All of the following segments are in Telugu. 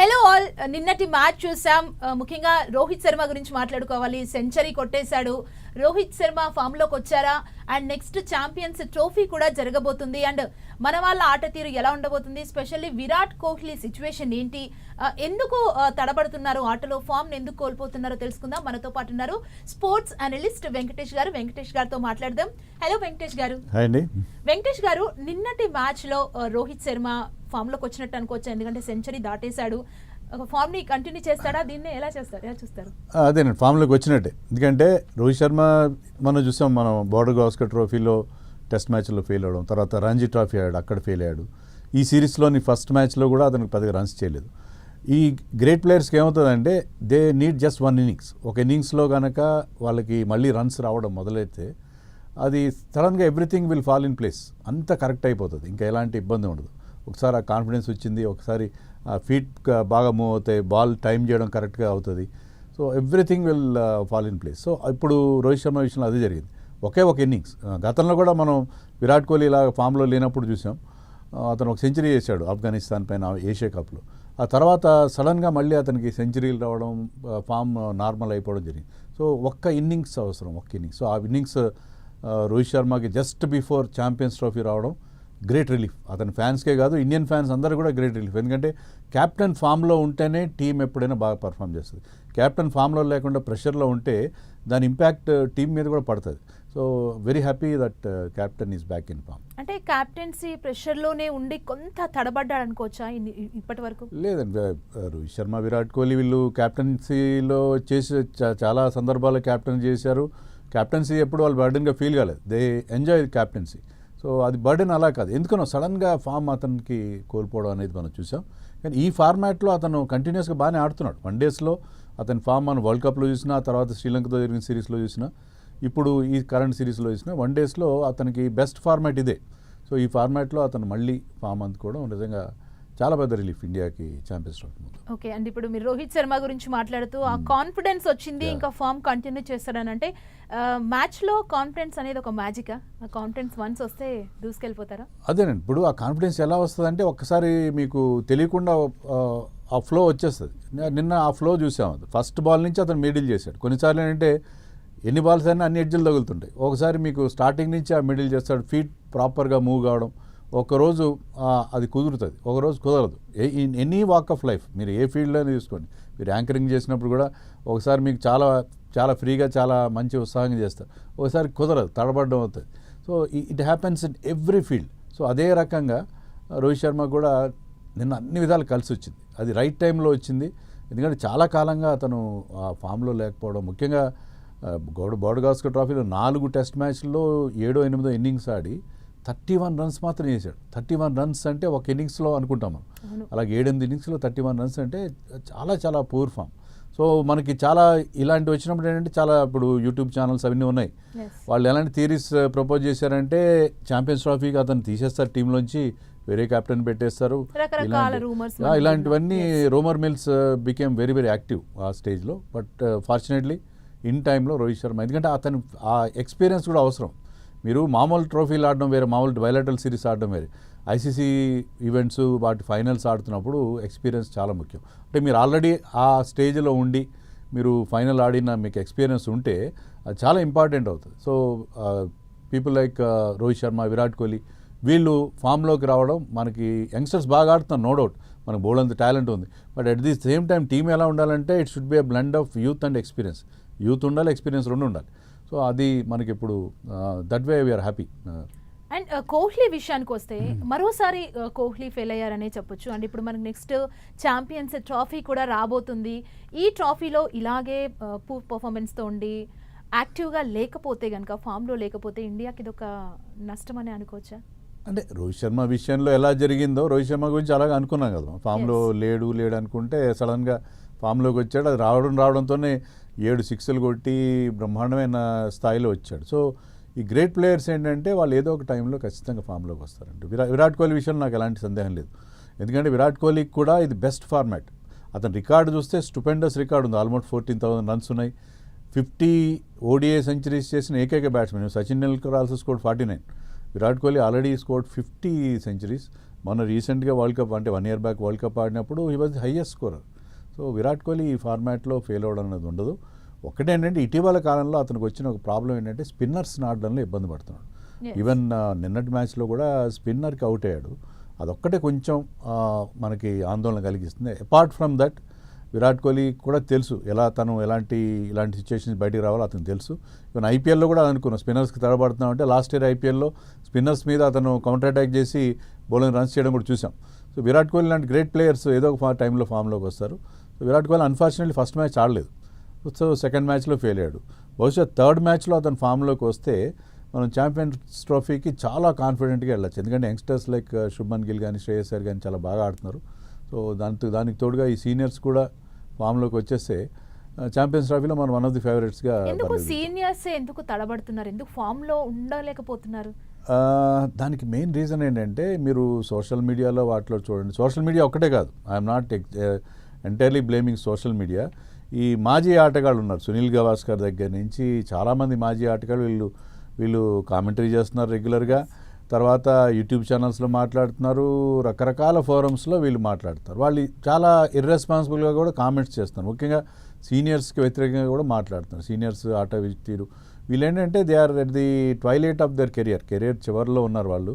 హలో ఆల్, నిన్నటి మ్యాచ్ చూసాం. ముఖ్యంగా రోహిత్ శర్మ గురించి మాట్లాడుకోవాలి. సెంచరీ కొట్టేశాడు. రోహిత్ శర్మ ఫామ్ లోకి వచ్చారా? అండ్ నెక్స్ట్ ఛాంపియన్స్ ట్రోఫీ కూడా జరగబోతుంది. అండ్ మన వాళ్ళ ఆట తీరు ఎలా ఉండబోతుంది? స్పెషల్లీ విరాట్ కోహ్లీ సిచ్యువేషన్ ఏంటి? ఎందుకు తడబడుతున్నారు ఆటలో? ఫామ్ ఎందుకు కోల్పోతున్నారో తెలుసుకుందాం. మనతో పాటు ఉన్నారు స్పోర్ట్స్ అనలిస్ట్ వెంకటేష్ గారు. వెంకటేష్ గారితో మాట్లాడదాం. హలో వెంకటేష్ గారు. వెంకటేష్ గారు, నిన్నటి మ్యాచ్ లో రోహిత్ శర్మ ఫామ్ లోకి వచ్చినట్టు అనుకోవచ్చు, ఎందుకంటే సెంచరీ దాటేశాడు. ఫామ్ ని కంటిన్యూ చేస్తాడా? దీన్ని ఎలా చూస్తారు? అదేనండి, ఫామ్లోకి వచ్చినట్టే. ఎందుకంటే రోహిత్ శర్మ మనం చూసాం, మనం బోర్డర్ గవాస్కర్ ట్రోఫీలో టెస్ట్ మ్యాచ్లో ఫెయిల్ అవ్వడం, తర్వాత రంజీ ట్రోఫీ ఆడాడు, అక్కడ ఫెయిల్ అయ్యాడు. ఈ సిరీస్లోని ఫస్ట్ మ్యాచ్లో కూడా అతనికి పెద్దగా రన్స్ చేయలేదు. ఈ గ్రేట్ ప్లేయర్స్కి ఏమవుతుందంటే they need just one innings. ఒక ఇన్నింగ్స్లో కనుక వాళ్ళకి మళ్ళీ రన్స్ రావడం మొదలైతే అది సడన్గా everything will fall in place. అంత కరెక్ట్ అయిపోతుంది, ఇంకా ఎలాంటి ఇబ్బంది ఉండదు. ఒకసారి ఆ కాన్ఫిడెన్స్ వచ్చింది, ఒకసారి ఫీట్ బాగా మూవ్ అవుతాయి, బాల్ టైం చేయడం కరెక్ట్గా అవుతుంది. So everything will fall in place. So ఇప్పుడు రోహిత్ శర్మ విషయంలో అదే జరిగింది. ఒకే ఒక ఇన్నింగ్స్. గతంలో కూడా మనం విరాట్ కోహ్లీ ఇలా ఫామ్లో లేనప్పుడు చూసాం, అతను ఒక సెంచరీ చేశాడు ఆఫ్ఘనిస్తాన్ పైన ఏషియా కప్లో. ఆ తర్వాత సడన్గా మళ్ళీ అతనికి సెంచరీలు రావడం, ఫామ్ నార్మల్ అయిపోవడం జరిగింది. సో ఒక్క ఇన్నింగ్స్ అవసరం, ఒక్క ఇన్నింగ్స్. సో ఆ ఇన్నింగ్స్ రోహిత్ శర్మకి జస్ట్ బిఫోర్ ఛాంపియన్స్ ట్రోఫీ రావడం గ్రేట్ రిలీఫ్. అతని ఫ్యాన్స్కే కాదు, ఇండియన్ ఫ్యాన్స్ అందరూ కూడా గ్రేట్ రిలీఫ్. ఎందుకంటే కెప్టెన్ ఫామ్లో ఉంటేనే టీం ఎప్పుడైనా బాగా పర్ఫామ్ చేస్తుంది. కెప్టెన్ ఫామ్లో లేకుండా ప్రెషర్లో ఉంటే దాని ఇంపాక్ట్ టీం మీద కూడా పడుతుంది. So very happy that captain is back in form. అంటే కెప్టెన్సీ ప్రెషర్లోనే ఉండి కొంత తడబడ్డాడు అనుకోవచ్చా ఇప్పటి వరకు? లేదండి, రోహిత్ శర్మ, విరాట్ కోహ్లీ వీళ్ళు కెప్టెన్సీలో చేసి చాలా సందర్భాల్లో కెప్టెన్ చేశారు. కెప్టెన్సీ ఎప్పుడు వాళ్ళు బర్డెన్గా ఫీల్ కాలేదు. They enjoy captaincy. సో అది బర్డెన్ అలా కాదు. ఎందుకనో సడన్గా ఫామ్ అతనికి కోల్పోవడం అనేది మనం చూసాం. కానీ ఈ ఫార్మాట్లో అతను కంటిన్యూస్గా బాగానే ఆడుతున్నాడు. వన్ డేస్లో అతని ఫామ్ మనం వరల్డ్ కప్లో చూసినా, తర్వాత శ్రీలంకతో జరిగిన సిరీస్లో చూసినా, ఇప్పుడు ఈ కరెంట్ సిరీస్లో చూసినా, వన్ డేస్లో అతనికి బెస్ట్ ఫార్మాట్ ఇదే. సో ఈ ఫార్మాట్లో అతను మళ్ళీ ఫామ్ అందుకోవడం నిజంగా చాలా పెద్ద రిలీఫ్ ఇండియాకి ఛాంపియన్స్ ట్రోఫీ ముందు. ఓకే అండ్ ఇప్పుడు మీరు రోహిత్ శర్మ గురించి మాట్లాడుతూ ఆ కాన్ఫిడెన్స్ వచ్చింది, ఇంకా ఫామ్ కంటిన్యూ చేస్తాడని అంటే మ్యాచ్లో కాన్ఫిడెన్స్ అనేది ఒక మ్యాజిక్. ఆ కాన్ఫిడెన్స్ వన్స్ వస్తే దూసుకెళ్ళిపోతారా? అదేనండి, ఇప్పుడు ఆ కాన్ఫిడెన్స్ ఎలా వస్తుంది అంటే ఒక్కసారి మీకు తెలియకుండా ఆ ఫ్లో వచ్చేస్తుంది. నిన్న ఆ ఫ్లో చూసాం. ఫస్ట్ బాల్ నుంచి అతను మిడిల్ చేశాడు. కొన్నిసార్లు ఏంటంటే ఎన్ని బాల్స్ అయినా అన్ని ఎడ్జ్లు తగులుతుంటాయి. ఒకసారి మీకు స్టార్టింగ్ నుంచి ఆ మిడిల్ చేస్తాడు, ఫీట్ ప్రాపర్గా మూవ్ కావడం. ఒకరోజు అది కుదురుతుంది, ఒకరోజు కుదరదు. ఎనీ వాక్ ఆఫ్ లైఫ్ మీరు ఏ ఫీల్డ్లోనే తీసుకోండి. మీరు యాంకరింగ్ చేసినప్పుడు కూడా ఒకసారి మీకు చాలా చాలా ఫ్రీగా చాలా మంచి ఉత్సాహంగా చేస్తారు, ఒకసారి కుదరదు, తడబడడం అవుతుంది. So it happens in every field. So అదే రకంగా రోహిత్ శర్మ కూడా నిన్న అన్ని విధాలు కలిసి వచ్చింది. అది రైట్ టైంలో వచ్చింది. ఎందుకంటే చాలా కాలంగా అతను ఆ ఫామ్లో లేకపోవడం, ముఖ్యంగా బోర్డర్ గవాస్కర్ ట్రోఫీలో 4 టెస్ట్ మ్యాచ్ల్లో 7-8 ఇన్నింగ్స్ ఆడి 31 రన్స్ మాత్రం చేశాడు. 31 రన్స్ అంటే ఒక ఇన్నింగ్స్లో అనుకుంటాం మనం. అలాగే 7-8 ఇన్నింగ్స్లో 31 రన్స్ అంటే చాలా చాలా పూర్ ఫామ్. సో మనకి చాలా ఇలాంటి వచ్చినప్పుడు ఏంటంటే చాలా ఇప్పుడు యూట్యూబ్ ఛానల్స్ అవన్నీ ఉన్నాయి. వాళ్ళు ఎలాంటి థియరీస్ ప్రపోజ్ చేశారంటే ఛాంపియన్స్ ట్రోఫీకి అతను తీసేస్తారు టీంలోంచి, వేరే కెప్టెన్ పెట్టేస్తారు. ఇలాంటివన్నీ rumour mills became very very active ఆ స్టేజ్లో. బట్ ఫార్చునేట్లీ ఇన్ టైంలో రోహిత్ శర్మ, ఎందుకంటే అతను ఆ ఎక్స్పీరియన్స్ కూడా అవసరం. మీరు మామూలు ట్రోఫీలు ఆడడం వేరే, మామూలు బైలాటరల్ సిరీస్ ఆడడం వేరే. ఐసీసీ ఈవెంట్స్ వాటి ఫైనల్స్ ఆడుతున్నప్పుడు ఎక్స్పీరియన్స్ చాలా ముఖ్యం. అంటే మీరు ఆల్రెడీ ఆ స్టేజ్లో ఉండి మీరు ఫైనల్ ఆడిన మీకు ఎక్స్పీరియన్స్ ఉంటే అది చాలా ఇంపార్టెంట్ అవుతుంది. So people like Rohit Sharma, Virat Kohli వీళ్ళు ఫామ్లోకి రావడం, మనకి యంగ్స్టర్స్ బాగా ఆడుతున్నారు, నో డౌట్. మనకు బోల్డంత టాలెంట్ ఉంది. But at the same time team ఎలా ఉండాలంటే it should be a blend of youth and experience. Youth ఉండాలి, ఎక్స్పీరియన్స్ రెండు ఉండాలి. సో అది మనకి ఇప్పుడు that way we are happy. And Kohli విషయానికి వస్తే మరోసారి కోహ్లీ ఫెయిల్ అయ్యారనే చెప్పొచ్చు. అండ్ ఇప్పుడు మనకి నెక్స్ట్ ఛాంపియన్స్ ట్రోఫీ కూడా రాబోతుంది. ఈ ట్రోఫీలో ఇలాగే పూర్ పర్ఫార్మెన్స్తో ఉండి యాక్టివ్గా లేకపోతే కనుక, ఫామ్లో లేకపోతే ఇండియాకి ఇది ఒక నష్టం అని అనుకోవచ్చా? అంటే రోహిత్ శర్మ విషయంలో ఎలా జరిగిందో, రోహిత్ శర్మ గురించి అలాగే అనుకున్నాం కదా. ఫామ్లో లేడు అనుకుంటే సడన్గా ఫామ్లోకి వచ్చాడు. అది రావడంతోనే 7 సిక్స్లు కొట్టి బ్రహ్మాండమైన స్థాయిలో వచ్చాడు. సో ఈ గ్రేట్ ప్లేయర్స్ ఏంటంటే వాళ్ళు ఏదో ఒక టైంలో ఖచ్చితంగా ఫామ్లోకి వస్తారండి. విరాట్ కోహ్లీ విషయంలో నాకు ఎలాంటి సందేహం లేదు. ఎందుకంటే విరాట్ కోహ్లీకి కూడా ఇది బెస్ట్ ఫార్మాట్. అతని రికార్డు చూస్తే స్టూపెండస్ రికార్డు ఉంది. ఆల్మోస్ట్ 14,000 రన్స్ ఉన్నాయి. 50 ODI సెంచరీస్ చేసిన ఏకైక batsmen. Sachin Tendulkar also scored 49. Virat Kohli already scored 50 centuries. మొన్న రీసెంట్గా వరల్డ్ కప్ అంటే 1 year బ్యాక్ వరల్డ్ కప్ ఆడినప్పుడు he was highest scorer. So Virat Kohli ఈ ఫార్మాట్లో ఫెయిల్ అవ్వడం అనేది ఉండదు. ఒకటేంటంటే ఇటీవల కాలంలో అతనికి వచ్చిన ఒక ప్రాబ్లం ఏంటంటే స్పిన్నర్స్ని ఆడడంలో ఇబ్బంది పడుతున్నాడు. ఈవెన్ నిన్నటి మ్యాచ్లో కూడా స్పిన్నర్కి అవుట్ అయ్యాడు. అదొక్కటే కొంచెం మనకి ఆందోళన కలిగిస్తుంది. Apart from that Virat Kohli కూడా తెలుసు తను ఇలాంటి సిచ్యువేషన్స్ బయటికి రావాలో అతనికి తెలుసు. ఈవెన్ ఐపీఎల్లో కూడా అనుకున్నాం స్పిన్నర్స్కి తడబడుతున్నామంటే లాస్ట్ ఇయర్ ఐపీఎల్లో స్పిన్నర్స్ మీద అతను కౌంటర్ అటాక్ చేసి బౌలింగ్ రన్స్ చేయడం కూడా చూసాం. సో విరాట్ కోహ్లీ లాంటి గ్రేట్ ప్లేయర్స్ ఏదో ఒక టైంలో ఫామ్లోకి వస్తారు. So Virat Kohli unfortunately first match ఆడలేదు. సో సెకండ్ మ్యాచ్లో ఫెయిల్ అయ్యాడు. బహుశా థర్డ్ మ్యాచ్లో అతను ఫామ్లోకి వస్తే మనం ఛాంపియన్స్ ట్రోఫీకి చాలా కాన్ఫిడెంట్గా వెళ్ళచ్చు. ఎందుకంటే యంగ్స్టర్స్ లైక్ శుభ్మన్ గిల్ కానీ శ్రేయస్ అయ్యర్ కానీ చాలా బాగా ఆడుతున్నారు. సో దానికి తోడుగా ఈ సీనియర్స్ కూడా ఫామ్లోకి వచ్చేస్తే ఛాంపియన్స్ ట్రోఫీలో మనం వన్ ఆఫ్ ది ఫేవరెట్స్గా. ఎందుకు సీనియర్స్ ఎందుకు తడబడుతున్నారు, ఎందుకు ఫామ్లో ఉండలేకపోతున్నారు? దానికి మెయిన్ రీజన్ ఏంటంటే మీరు సోషల్ మీడియాలో వాటిలో చూడండి. సోషల్ మీడియా ఒక్కటే కాదు, I'm not entirely blaming social media. ఈ మాజీ ఆటగాళ్ళు ఉన్నారు, సునీల్ గవాస్కర్ దగ్గర నుంచి చాలామంది మాజీ ఆటగాళ్ళు వీళ్ళు కామెంటరీ చేస్తున్నారు రెగ్యులర్గా. తర్వాత యూట్యూబ్ ఛానల్స్లో మాట్లాడుతున్నారు, రకరకాల ఫోరమ్స్లో వీళ్ళు మాట్లాడుతున్నారు. వాళ్ళు చాలా ఇర్రెస్పాన్సిబుల్గా కూడా కామెంట్స్ చేస్తున్నారు. ముఖ్యంగా సీనియర్స్కి వ్యతిరేకంగా కూడా మాట్లాడుతున్నారు. సీనియర్స్ ఆట తీరు వీళ్ళు ఏంటంటే they are at the twilight of their career చివరిలో ఉన్నారు వాళ్ళు.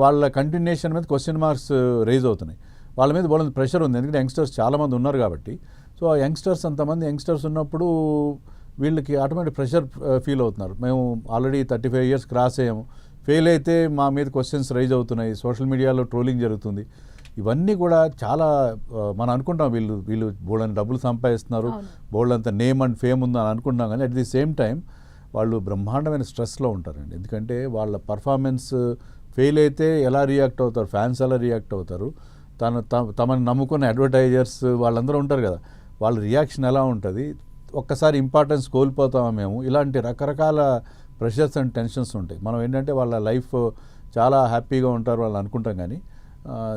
వాళ్ళ కంటిన్యూషన్ మీద క్వశ్చన్ మార్క్స్ రైజ్ అవుతున్నాయి. వాళ్ళ మీద బోల్డ్ ప్రెషర్ ఉంది, ఎందుకంటే యంగ్స్టర్స్ చాలామంది ఉన్నారు కాబట్టి. సో ఆ అంతమంది యంగ్స్టర్స్ ఉన్నప్పుడు వీళ్ళకి ఆటోమేటిక్ ప్రెషర్ ఫీల్ అవుతున్నారు. మేము ఆల్రెడీ 35 years క్రాస్ అయ్యాము, ఫెయిల్ అయితే మా మీద క్వశ్చన్స్ రైజ్ అవుతున్నాయి, సోషల్ మీడియాలో ట్రోలింగ్ జరుగుతుంది. ఇవన్నీ కూడా చాలా మనం అనుకుంటాం వీళ్ళు బోల్డ్ డబ్బులు సంపాదిస్తున్నారు, బోల్డ్ అంత నేమ్ అండ్ ఫేమ్ ఉందని అనుకుంటాం. కానీ అట్ ది సేమ్ టైం వాళ్ళు బ్రహ్మాండమైన స్ట్రెస్లో ఉంటారండి. ఎందుకంటే వాళ్ళ పర్ఫార్మెన్స్ ఫెయిల్ అయితే ఎలా రియాక్ట్ అవుతారు, ఫ్యాన్స్ ఎలా రియాక్ట్ అవుతారు, తమను నమ్ముకున్న అడ్వర్టైజర్స్ వాళ్ళందరూ ఉంటారు కదా, వాళ్ళ రియాక్షన్ ఎలా ఉంటుంది, ఒక్కసారి ఇంపార్టెన్స్ కోల్పోతామా మేము, ఇలాంటి రకరకాల ప్రెషర్స్ అండ్ టెన్షన్స్ ఉంటాయి. మనం ఏంటంటే వాళ్ళ లైఫ్ చాలా హ్యాపీగా ఉంటారు వాళ్ళు అనుకుంటాం, కానీ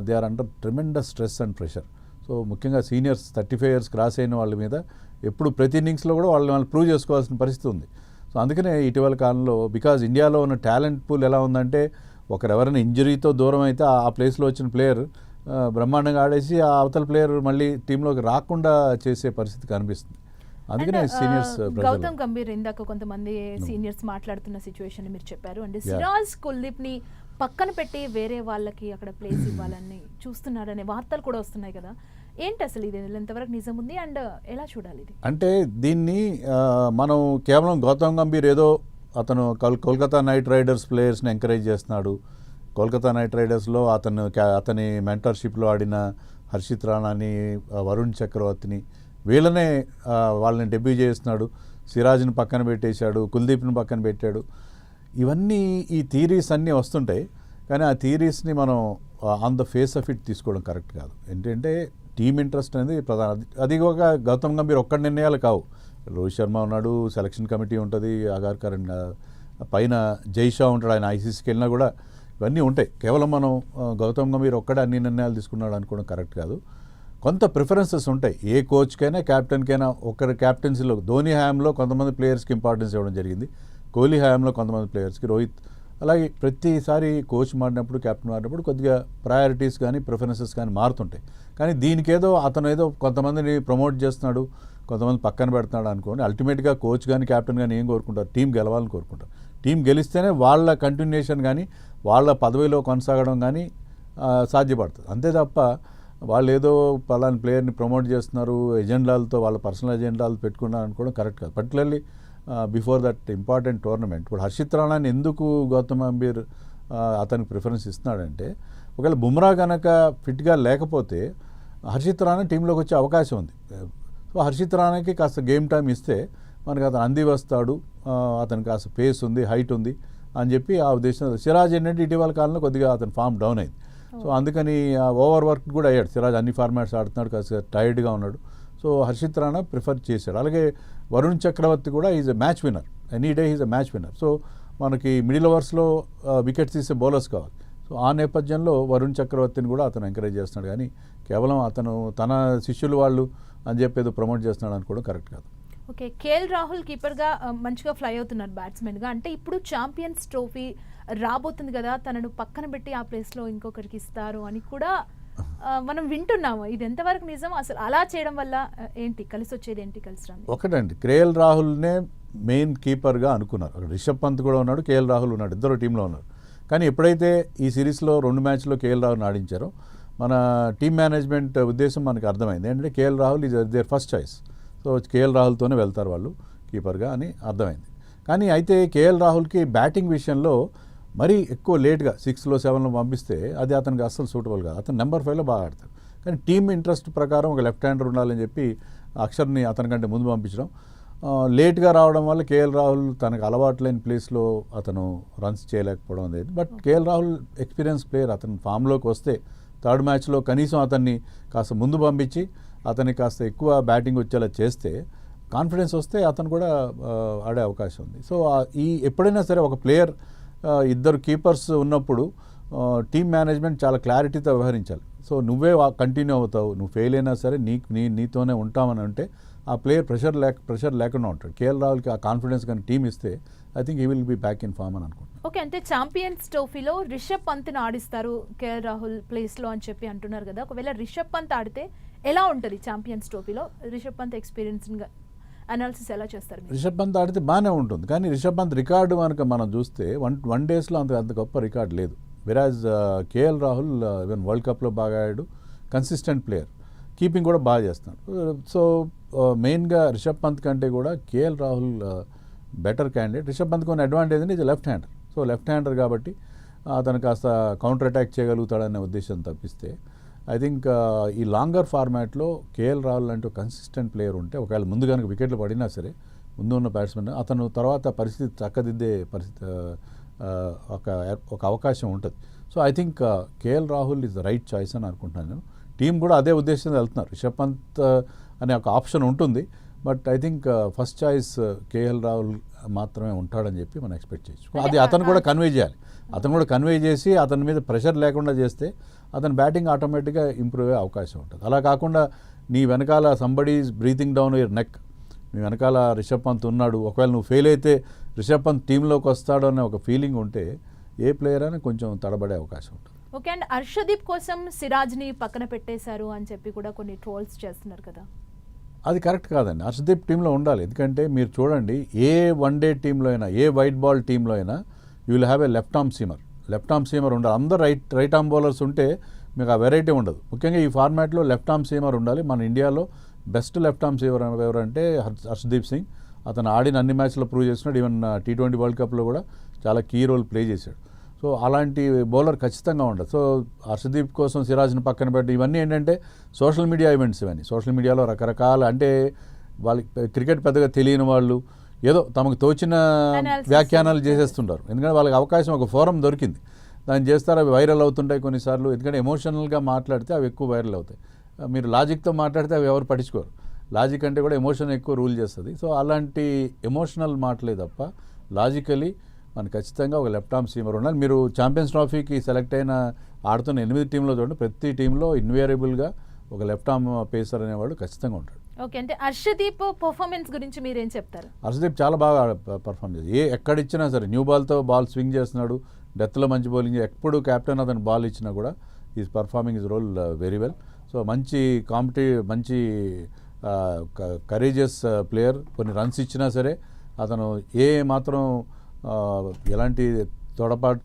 they are under tremendous stress and pressure. So ముఖ్యంగా సీనియర్స్ 35 years క్రాస్ అయిన వాళ్ళ మీద ఎప్పుడు ప్రతి ఇన్నింగ్స్లో కూడా వాళ్ళు ప్రూవ్ చేసుకోవాల్సిన పరిస్థితి ఉంది. సో అందుకనే ఇటీవల కాలంలో బికాజ్ ఇండియాలో ఉన్న టాలెంట్ పూల్ ఎలా ఉందంటే ఎవరైనా ఇంజరీతో దూరం అయితే ఆ ప్లేస్లో వచ్చిన ప్లేయర్ బ్రహ్మాండంగా ఆడేసి ఆ అవతల ప్లేయర్ మళ్ళీ టీంలోకి రాకుండా చేసే పరిస్థితి కనిపిస్తుంది. అందుకనే సీనియర్స్ గౌతమ్ గంభీర్ ఇందాక కొంతమంది సీనియర్స్ మాట్లాడుతున్న సిచ్యువేషన్ మీరు చెప్పారు. అంటే సిరాజ్ కుల్దీప్ ని పక్కన పెట్టి వేరే వాళ్ళకి అక్కడ ప్లేస్ ఇవ్వాలని చూస్తున్నారనే వార్తలు కూడా వస్తున్నాయి కదా, ఏంటి అసలు ఇది ఎంతవరకు నిజం ఉంది అండ్ ఎలా చూడాలి ఇది? అంటే దీన్ని మనం కేవలం గౌతమ్ గంభీర్ ఏదో అతను కోల్కతా నైట్ రైడర్స్ ప్లేయర్స్ని ఎంకరేజ్ చేస్తున్నాడు, కోల్కతా నైట్ రైడర్స్లో అతని మెంటర్షిప్లో ఆడిన హర్షిత్ రాణాని, వరుణ్ చక్రవర్తిని వీళ్ళనే వాళ్ళని డెబ్యూ చేస్తున్నాడు, సిరాజ్ని పక్కన పెట్టేశాడు, కుల్దీప్ని పక్కన పెట్టాడు. ఇవన్నీ ఈ థియరీస్ అన్నీ వస్తుంటాయి, కానీ ఆ థియరీస్ని మనం on the face of it తీసుకోవడం కరెక్ట్ కాదు. ఏంటంటే టీమ్ ఇంట్రెస్ట్ అనేది ప్రధాన. అది ఒక గౌతమ్ గంభీర్ ఒక్క నిర్ణయాలు కావు. రోహిత్ శర్మ ఉన్నాడు, సెలక్షన్ కమిటీ ఉంటుంది, అగార్కర్ పైన జైషా ఉంటాడు, ఆయన ఐసీసీకి వెళ్ళినా కూడా ఇవన్నీ ఉంటాయి. కేవలం మనం గౌతమ్ గంభీర్ ఒక్కడే అన్ని నిర్ణయాలు తీసుకున్నాడు అనుకోవడం కరెక్ట్ కాదు. కొంత ప్రిఫరెన్సెస్ ఉంటాయి, ఏ కోచ్కైనా క్యాప్టెన్కైనా. ఒకరి క్యాప్టెన్సీలో ధోని హయాంలో కొంతమంది ప్లేయర్స్కి ఇంపార్టెన్స్ ఇవ్వడం జరిగింది, కోహ్లీ హయాంలో కొంతమంది ప్లేయర్స్కి, రోహిత్. అలాగే ప్రతిసారి కోచ్ మారినప్పుడు క్యాప్టెన్ మారినప్పుడు కొద్దిగా ప్రయారిటీస్ కానీ ప్రిఫరెన్సెస్ కానీ మారుతుంటాయి. కానీ దీనికేదో అతను ఏదో కొంతమందిని ప్రమోట్ చేస్తున్నాడు, కొంతమంది పక్కన పెడుతున్నాడు అనుకోండి. అల్టిమేట్గా కోచ్ కానీ క్యాప్టెన్ కానీ ఏం కోరుకుంటారు, టీం గెలవాలని కోరుకుంటారు. టీం గెలిస్తేనే వాళ్ళ కంటిన్యూషన్ కానీ వాళ్ళ పదవిలో కొనసాగడం కానీ సాధ్యపడుతుంది. అంతే తప్ప వాళ్ళు ఏదో పలాని ప్లేయర్ని ప్రమోట్ చేస్తున్నారు ఎజెండాలతో, వాళ్ళ పర్సనల్ ఎజెండాలు పెట్టుకున్నారు అనుకోవడం కరెక్ట్ కాదు. Particularly before that important tournament. ఇప్పుడు హర్షిత్ రాణాని ఎందుకు గౌతమ్ గంభీర్ అతనికి ప్రిఫరెన్స్ ఇస్తున్నాడంటే, ఒకవేళ బుమ్రా కనుక ఫిట్గా లేకపోతే హర్షిత్ రాణా టీంలోకి వచ్చే అవకాశం ఉంది. సో హర్షిత్ రాణాకి కాస్త గేమ్ టైం ఇస్తే మనకి అతను అంది వస్తాడు, అతనికి కాస్త పేస్ ఉంది, హైట్ ఉంది అని చెప్పి ఆ ఉద్దేశం. సిరాజ్ ఏంటంటే ఇటీవల కాలంలో కొద్దిగా అతను ఫామ్ డౌన్ అయింది. సో అందుకని ఓవర్ వర్క్ కూడా అయ్యాడు. సిరాజ్ అన్ని ఫార్మాట్స్ ఆడుతున్నాడు, కాస్త టైర్డ్గా ఉన్నాడు. సో హర్షిత్ రాణా ప్రిఫర్ చేశాడు. అలాగే వరుణ్ చక్రవర్తి కూడా is a match winner, any day is a match winner. So మనకి మిడిల్ ఓవర్స్లో వికెట్స్ తీసే బౌలర్స్ కావాలి. సో ఆ నేపథ్యంలో వరుణ్ చక్రవర్తిని కూడా అతను ఎంకరేజ్ చేస్తున్నాడు, కానీ కేవలం అతను తన శిష్యులు వాళ్ళు అని చెప్పి ఏదో ప్రమోట్ చేస్తున్నాడు అనుకోవడం కరెక్ట్ కాదు. ఓకే, కేఎల్ రాహుల్ కీపర్గా మంచిగా ఫ్లై అవుతున్నారు బ్యాట్స్మెన్గా. అంటే ఇప్పుడు ఛాంపియన్స్ ట్రోఫీ రాబోతుంది కదా, తనను పక్కన పెట్టి ఆ ప్లేస్లో ఇంకొకరికి ఇస్తారు అని కూడా మనం వింటున్నాము. ఇది ఎంతవరకు నిజం? అసలు అలా చేయడం వల్ల ఏంటి కలిసి వచ్చేది, ఏంటి కలిసి రాదు? ఒకటండి, కేఎల్ రాహుల్నే మెయిన్ కీపర్గా అనుకున్నారు. అక్కడ రిషబ్ పంత్ కూడా ఉన్నాడు, కేఎల్ రాహుల్ ఉన్నాడు, ఇద్దరు టీంలో ఉన్నారు. కానీ ఎప్పుడైతే ఈ సిరీస్లో 2 మ్యాచ్లో కేఎల్ రాహుల్ ఆడించారో మన టీమ్ మేనేజ్మెంట్ ఉద్దేశం మనకు అర్థమైంది. ఏంటంటే KL Rahul is their first choice. So KL రాహుల్తోనే వెళ్తారు వాళ్ళు కీపర్గా అని అర్థమైంది. కానీ అయితే కేఎల్ రాహుల్కి బ్యాటింగ్ విషయంలో మరీ ఎక్కువ లేట్గా 6లో 7లో పంపిస్తే అది అతనికి అస్సలు సూటబుల్ కాదు. అతను నెంబర్ 5లో బాగా ఆడతాడు. కానీ టీమ్ ఇంట్రెస్ట్ ప్రకారం ఒక లెఫ్ట్ హ్యాండర్ ఉండాలని చెప్పి అక్షర్ని అతనికంటే ముందు పంపించడం, లేట్గా రావడం వల్ల కేఎల్ రాహుల్ తనకు అలవాటు లేని ప్లేస్లో అతను రన్స్ చేయలేకపోవడం అనేది. But KL Rahul experience player. అతను ఫామ్లోకి వస్తే 3rd మ్యాచ్లో కనీసం అతన్ని కాస్త ముందు పంపించి అతనికి కాస్త ఎక్కువ బ్యాటింగ్ వచ్చేలా చేస్తే, కాన్ఫిడెన్స్ వస్తే అతను కూడా ఆడే అవకాశం ఉంది. సో ఈ ఎప్పుడైనా సరే ఒక ప్లేయర్ ఇద్దరు కీపర్స్ ఉన్నప్పుడు టీమ్ మేనేజ్మెంట్ చాలా క్లారిటీతో వ్యవహరించాలి. సో నువ్వే కంటిన్యూ అవుతావు, నువ్వు ఫెయిల్ అయినా సరే నీతోనే ఉంటామని అంటే ఆ ప్లేయర్ ప్రెషర్ లేకుండా ఉంటాడు. కేఎల్ రాహుల్కి ఆ కాన్ఫిడెన్స్ కానీ టీమ్ ఇస్తే I think he will be back in form అని అనుకుంటున్నాను. ఓకే, అంటే ఛాంపియన్స్ ట్రోఫీలో రిషబ్ పంత్ని ఆడిస్తారు కేఎల్ రాహుల్ ప్లేస్లో అని చెప్పి అంటున్నారు కదా. ఒకవేళ రిషబ్ పంత్ ఆడితే ఎలా ఉంటుంది ఛాంపియన్స్ ట్రోఫీలో? రిషబ్ పంత్ ఎక్స్పీరియన్స్గా అనాలిసిస్ ఎలా చేస్తారు? రిషబ్ పంత్ ఆడితే బాగానే ఉంటుంది. కానీ రిషబ్ పంత్ రికార్డు కనుక మనం చూస్తే వన్ డేస్లో అంత గొప్ప రికార్డు లేదు. వెరాజ్ కేఎల్ రాహుల్ ఈవెన్ వరల్డ్ కప్లో బాగా ఆడాడు, కన్సిస్టెంట్ ప్లేయర్, కీపింగ్ కూడా బాగా చేస్తున్నాడు. సో మెయిన్గా రిషబ్ పంత్ కంటే కూడా KL Rahul better candidate. Rishabh Pant కొన్ని అడ్వాంటేజ్ అంటే ఇది left hander. So left hander కాబట్టి అతను కాస్త కౌంటర్ అటాక్ చేయగలుగుతాడనే ఉద్దేశం తప్పిస్తే ఐ థింక్ ఈ లాంగర్ ఫార్మాట్లో కేఎల్ రాహుల్ అంటే ఒక కన్సిస్టెంట్ ప్లేయర్ ఉంటే, ఒకవేళ ముందు కనుక వికెట్లు పడినా సరే ముందు ఉన్న బ్యాట్స్మెన్ అతను తర్వాత పరిస్థితి చక్కదిద్దే పరిస్థితి ఒక అవకాశం ఉంటుంది. So I think KL Rahul is the right choice అని అనుకుంటున్నాను నేను. టీం కూడా అదే ఉద్దేశంతో వెళ్తున్నారు. రిషబ్ పంత్ అనే ఒక ఆప్షన్ ఉంటుంది, but I think first choice KL Rahul మాత్రమే ఉంటాడని చెప్పి మనం ఎక్స్పెక్ట్ చేయొచ్చు. అది అతను కూడా కన్వే చేయాలి. అతను కూడా కన్వే చేసి అతని మీద ప్రెషర్ లేకుండా చేస్తే అతని బ్యాటింగ్ ఆటోమేటిక్గా ఇంప్రూవ్ అయ్యే అవకాశం ఉంటుంది. అలా కాకుండా నీ వెనకాల somebody is breathing down your neck, నీ వెనకాల రిషబ్ పంత్ ఉన్నాడు, ఒకవేళ నువ్వు ఫెయిల్ అయితే రిషబ్ పంత్ టీంలోకి వస్తాడు అనే ఒక ఫీలింగ్ ఉంటే ఏ ప్లేయర్ అయినా కొంచెం తడబడే అవకాశం ఉంటుంది. ఓకే, అండ్ హర్షదీప్ కోసం సిరాజ్ని పక్కన పెట్టేశారు అని చెప్పి కూడా కొన్ని ట్రోల్స్ చేస్తున్నారు కదా. అది కరెక్ట్ కాదండి. హర్షదీప్ టీంలో ఉండాలి. ఎందుకంటే మీరు చూడండి, ఏ వన్డే టీంలో అయినా, ఏ వైట్ బాల్ టీంలో అయినా you will have a left arm seamer ఉండాలి. అందరు రైట్ ఆర్మ్ బౌలర్స్ ఉంటే మీకు ఆ వెరైటీ ఉండదు. ముఖ్యంగా ఈ ఫార్మాట్లో లెఫ్ట్ ఆర్మ్ సీమర్ ఉండాలి. మన ఇండియాలో బెస్ట్ లెఫ్ట్ ఆర్మ్ సీమర్ ఎవరంటే హర్షదీప్ సింగ్. అతను ఆడిన అన్ని మ్యాచ్లో ప్రూవ్ చేస్తున్నాడు. ఈవెన్ T20 వరల్డ్ కప్లో కూడా చాలా కీ రోల్ ప్లే చేశాడు. సో అలాంటి బౌలర్ ఖచ్చితంగా ఉండదు. సో హర్షదీప్ కోసం సిరాజ్ని పక్కన పెట్టి ఇవన్నీ ఏంటంటే సోషల్ మీడియా ఈవెంట్స్. ఇవన్నీ సోషల్ మీడియాలో రకరకాల, అంటే వాళ్ళకి క్రికెట్ పెద్దగా తెలియని వాళ్ళు ఏదో తమకు తోచిన వ్యాఖ్యానాలు చేసేస్తుంటారు. ఎందుకంటే వాళ్ళకి అవకాశం, ఒక ఫోరం దొరికింది, దాన్ని చేస్తారు. అవి వైరల్ అవుతుంటాయి కొన్నిసార్లు. ఎందుకంటే ఎమోషనల్గా మాట్లాడితే అవి ఎక్కువ వైరల్ అవుతాయి. మీరు లాజిక్తో మాట్లాడితే అవి ఎవరు పట్టించుకోరు. లాజిక్ అంటే కూడా ఎమోషన్ ఎక్కువ రూల్ చేస్తుంది. సో అలాంటి ఎమోషనల్ మాటలే తప్ప లాజికలీ మనకు ఖచ్చితంగా ఒక లెఫ్ట్ ఆర్మ్ సీమర్ ఉండాలి. మీరు ఛాంపియన్స్ ట్రోఫీకి సెలెక్ట్ అయిన ఆడుతున్న 8 టీంలో చూడండి, ప్రతి టీంలో ఇన్వేరియబుల్గా ఒక లెఫ్ట్ ఆర్మ్ పేసర్ అనేవాడు ఖచ్చితంగా ఉంటాడు. ఓకే, అంటే హర్షదీప్ పర్ఫార్మెన్స్ గురించి మీరేం చెప్తారు? హర్షదీప్ చాలా బాగా పర్ఫామ్ చేసి ఎక్కడిచ్చినా సరే న్యూ బాల్తో బాల్ స్వింగ్ చేస్తున్నాడు, డెత్లో మంచి బౌలింగ్. ఎప్పుడు కెప్టెన్ అతను బాల్ ఇచ్చినా కూడా is performing his role very well. So మంచి మంచి కరేజియస్ ప్లేయర్. కొన్ని రన్స్ ఇచ్చినా సరే అతను ఏ మాత్రం ఎలాంటి